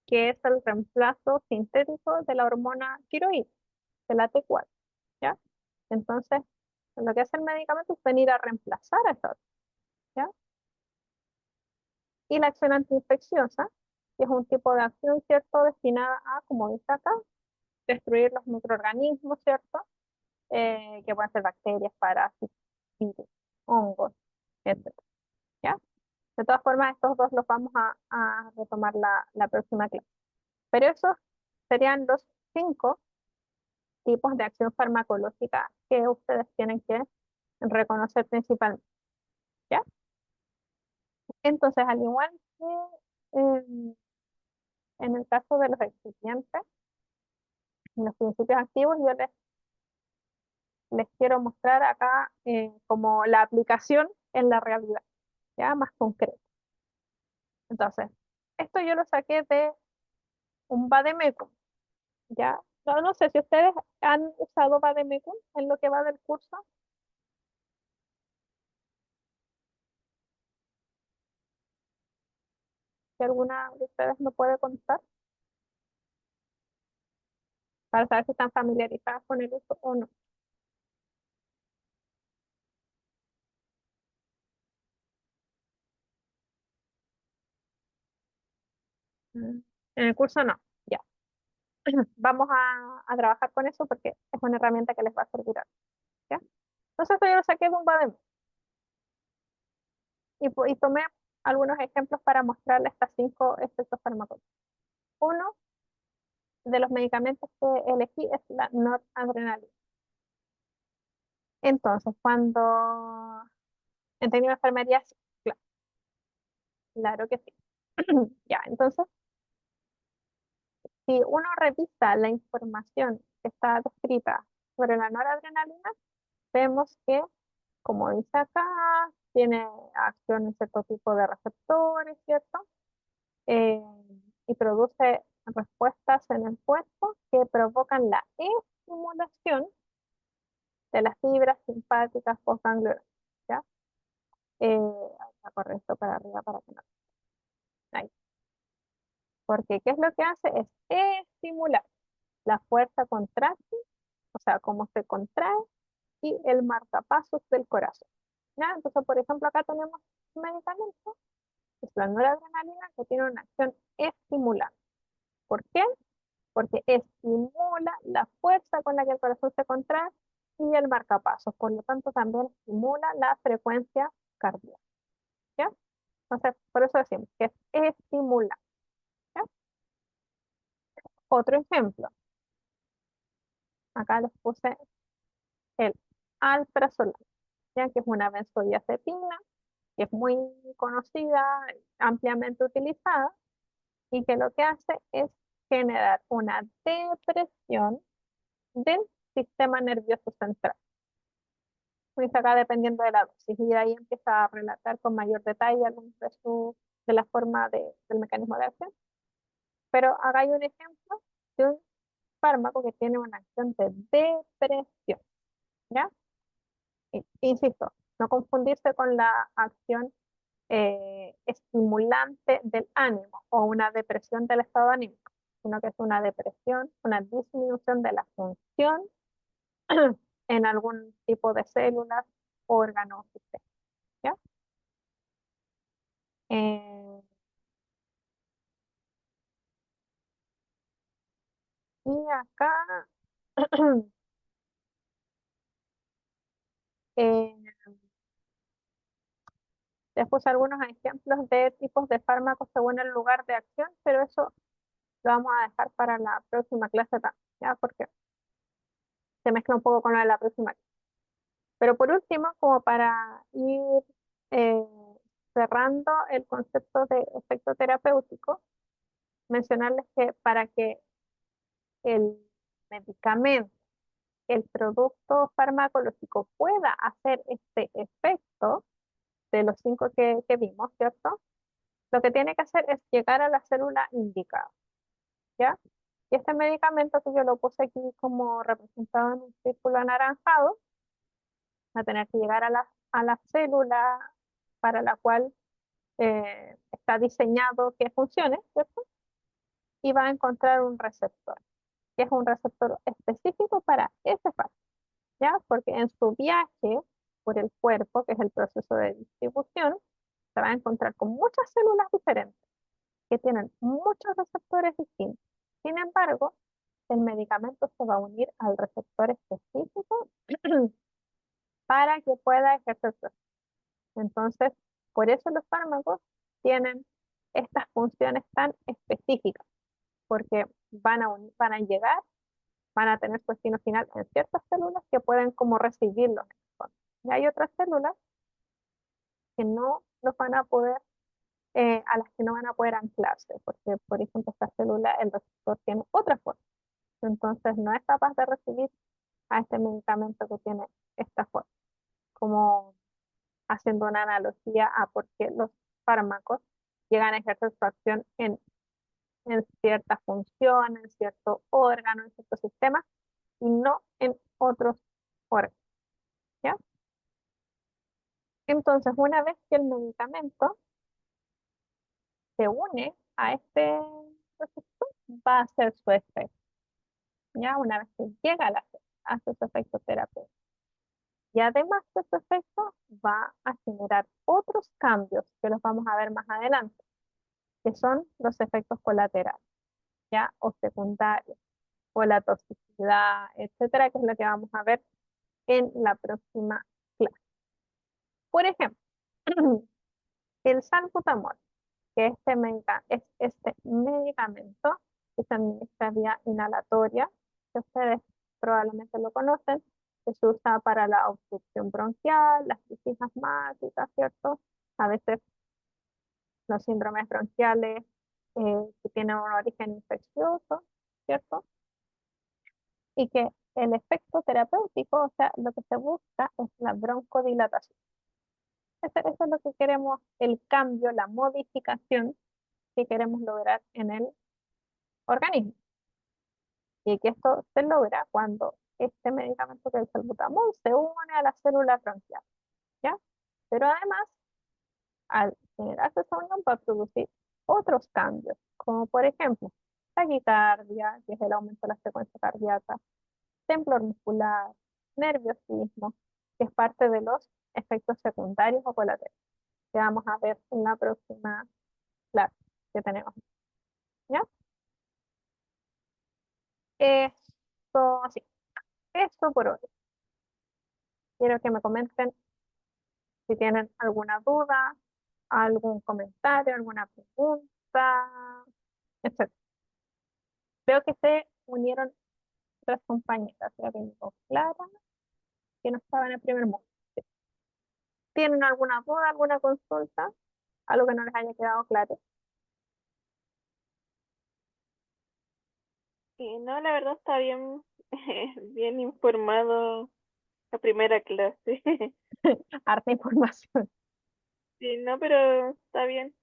que es el reemplazo sintético de la hormona tiroides, de la T4, ¿ya? Entonces, lo que hace el medicamento es venir a reemplazar a esa, ¿ya? Y la acción antiinfecciosa, que es un tipo de acción, ¿cierto?, destinada a, como dice acá, destruir los microorganismos, ¿cierto? Que pueden ser bacterias, parásitos, virus, hongos, etc. ¿Ya? De todas formas, estos dos los vamos a retomar la próxima clase. Pero esos serían los 5 tipos de acción farmacológica que ustedes tienen que reconocer principalmente. ¿Ya? Entonces, al igual que en el caso de los excipientes, en los principios activos, yo les quiero mostrar acá como la aplicación en la realidad, ya más concreta. Entonces, esto yo lo saqué de un vademecum, ya. No sé si ustedes han usado vademecum en lo que va del curso. Si alguna de ustedes me puede contar para saber si están familiarizadas con el uso o no. Mm. En el curso no, ya. Vamos a trabajar con eso porque es una herramienta que les va a servir. ¿Ya? Entonces esto yo lo saqué de un vademecum y tomé algunos ejemplos para mostrarles estos 5 efectos farmacológicos. Uno de los medicamentos que elegí es la noradrenalina. Entonces, cuando en términos de enfermería, sí, claro que sí. Ya, entonces, si uno revisa la información que está descrita sobre la noradrenalina, vemos que, como dice acá, tiene acción en cierto tipo de receptores, ¿cierto? Eh, y produce respuestas en el cuerpo que provocan la estimulación de las fibras simpáticas postgangliosas, ¿ya? Está correcto para arriba para que no. Ahí. Porque ¿qué es lo que hace? Es estimular la fuerza contráctil, o sea, cómo se contrae, y el marcapasos del corazón. ¿Ya? Entonces, por ejemplo, acá tenemos un medicamento, que es la noradrenalina, que tiene una acción estimulante. ¿Por qué? Porque estimula la fuerza con la que el corazón se contrae y el marcapasos. Por lo tanto, también estimula la frecuencia cardíaca. ¿Ya? Entonces, por eso decimos que es estimulante. ¿Ya? Otro ejemplo, acá les puse el alprazolam, ya que es una benzodiazepina, que es muy conocida, ampliamente utilizada, y que lo que hace es generar una depresión del sistema nervioso central. Pues acá dependiendo de la dosis, y de ahí empieza a relatar con mayor detalle algunos de la forma del mecanismo de acción. Pero acá hay un ejemplo de un fármaco que tiene una acción de depresión, ¿ya? Insisto, no confundirse con la acción estimulante del ánimo o una depresión del estado anímico, sino que es una depresión, una disminución de la función en algún tipo de células, órganos, sistema, ¿ya? Eh, y acá Eh, les puse algunos ejemplos de tipos de fármacos según el lugar de acción, pero eso lo vamos a dejar para la próxima clase también, ¿ya? Porque se mezcla un poco con lo de la próxima clase. Pero por último, como para ir eh, cerrando el concepto de efecto terapéutico, mencionarles que para que el medicamento, el producto farmacológico pueda hacer este efecto de los cinco que vimos, ¿cierto? Lo que tiene que hacer es llegar a la célula indicada, ¿ya? Y este medicamento que yo lo puse aquí como representado en un círculo anaranjado, va a tener que llegar a la célula para la cual está diseñado que funcione, ¿cierto? Y va a encontrar un receptor, que es un receptor específico para ese fármaco, ¿ya? Porque en su viaje por el cuerpo, que es el proceso de distribución, se va a encontrar con muchas células diferentes que tienen muchos receptores distintos. Sin embargo, el medicamento se va a unir al receptor específico para que pueda ejercer su efecto. Entonces, por eso los fármacos tienen estas funciones tan específicas, porque van a llegar, van a tener su destino final en ciertas células que pueden como recibirlos. Y hay otras células que no los van a poder, a las que no van a poder anclarse, porque, por ejemplo, esta célula, el receptor tiene otra forma. Entonces, no es capaz de recibir a este medicamento que tiene esta forma, como haciendo una analogía a por qué los fármacos llegan a ejercer su acción en cierta función, en cierto órgano, en cierto sistema, y no en otros órganos, ¿ya? Entonces, una vez que el medicamento se une a este receptor, va a hacer su efecto, ¿ya? Una vez que llega a la célula, hace su efecto terapéutico. Y además de su efecto, va a generar otros cambios que los vamos a ver más adelante, que son los efectos colaterales, ¿ya? O secundarios, o la toxicidad, etcétera, que es lo que vamos a ver en la próxima clase. Por ejemplo, el salbutamol, que es este medicamento que se administra vía inhalatoria, que ustedes probablemente lo conocen, que se usa para la obstrucción bronquial, las crisis asmáticas, ¿cierto? A veces los síndromes bronquiales que tienen un origen infeccioso, ¿cierto? Y que el efecto terapéutico, o sea, lo que se busca es la broncodilatación. Eso es lo que queremos, el cambio, la modificación que queremos lograr en el organismo. Y que esto se logra cuando este medicamento que es el salbutamol se une a las células bronquiales, ¿ya? Pero además, al generarse esa unión, va a producir otros cambios, como por ejemplo, taquicardia, que es el aumento de la frecuencia cardíaca, temblor muscular, nerviosismo, que es parte de los efectos secundarios o colaterales, que vamos a ver en la próxima clase que tenemos, ¿ya? Esto, sí, esto por hoy. Quiero que me comenten si tienen alguna duda, algún comentario, alguna pregunta, etc. Veo que se unieron otras compañeras, ya tengo Clara, que no estaba en el primer módulo. ¿Tienen alguna duda, alguna consulta? Algo que no les haya quedado claro. Y no, la verdad está bien, bien informado la primera clase. Harta información. Sí, no, pero está bien.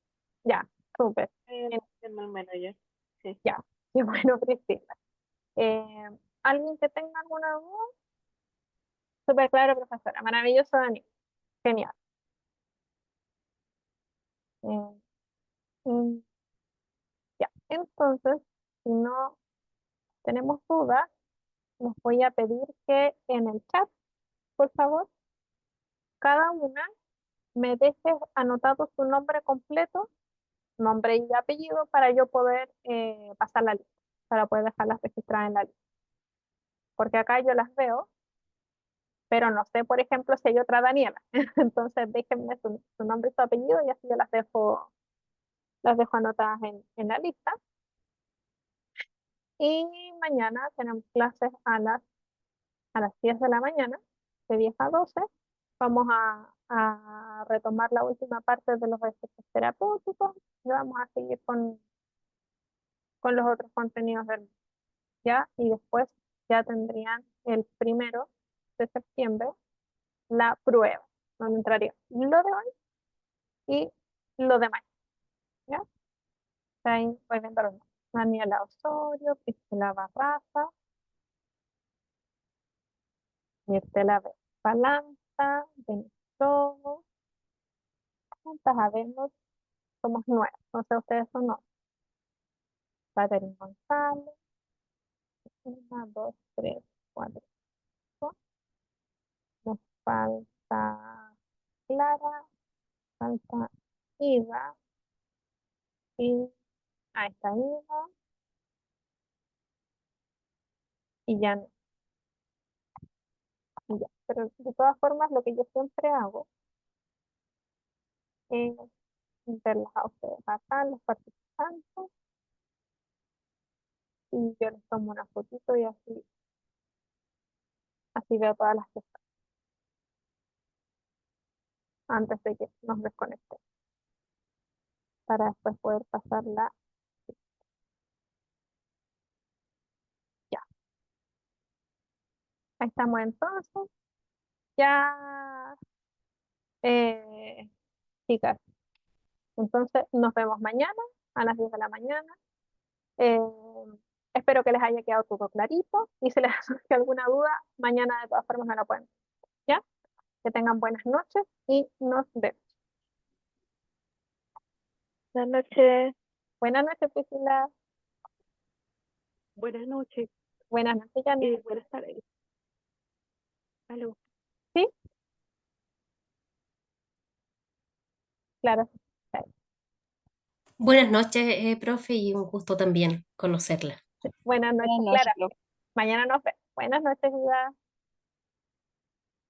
Ya, súper. Bien, Más o menos ya. Sí. ya, qué bueno, Cristina. Eh, ¿Alguien que tenga alguna duda? Súper claro, profesora. Maravilloso, Dani. Genial. Eh, mm, ya, entonces, si no tenemos dudas, les voy a pedir que en el chat, por favor, cada una me deje anotado su nombre completo, nombre y apellido, para yo poder pasar la lista, para poder dejarlas registradas en la lista. Porque acá yo las veo, pero no sé, por ejemplo, si hay otra Daniela. Entonces déjenme su nombre y su apellido y así yo las dejo anotadas en la lista. Y mañana tenemos clases a las 10 de la mañana, de 10 a 12. Vamos a retomar la última parte de los ejercicios terapéuticos y vamos a seguir con los otros contenidos del ¿ya? Y después ya tendrían el 1 de septiembre la prueba, donde entraría lo de hoy y lo de mañana, ¿ya? Ahí voy viendo los nombres. Daniela Osorio, Priscila Barraza, Mirtela Palanza, Denis Rojo. ¿Cuántas habemos? Somos 9, no sé ustedes son 9. Catherine González, 1, 2, 3, 4, 5. Nos falta Clara, falta Iva, y ahí está Iva, y ya no, y ya. Pero de todas formas, lo que yo siempre hago es verlos a ustedes acá, los participantes, y yo les tomo una fotito y así veo todas las que están, antes de que nos desconectemos, para después poder pasarla. Ya, ahí estamos entonces. Ya, eh, chicas, entonces nos vemos mañana a las 10 de la mañana. Eh, espero que les haya quedado todo clarito y si les surge alguna duda, mañana de todas formas me la pueden. ¿Ya? Que tengan buenas noches y nos vemos. Buenas noches. Buenas noches, Priscila. Buenas noches Buenas noches, Janine. y buenas tardes. Aló. ¿Sí? Claro. Buenas noches, profe, y un gusto también conocerla. Buenas noches, Buenas noches, Clara. profe. Mañana nos vemos. Buenas noches, Ida.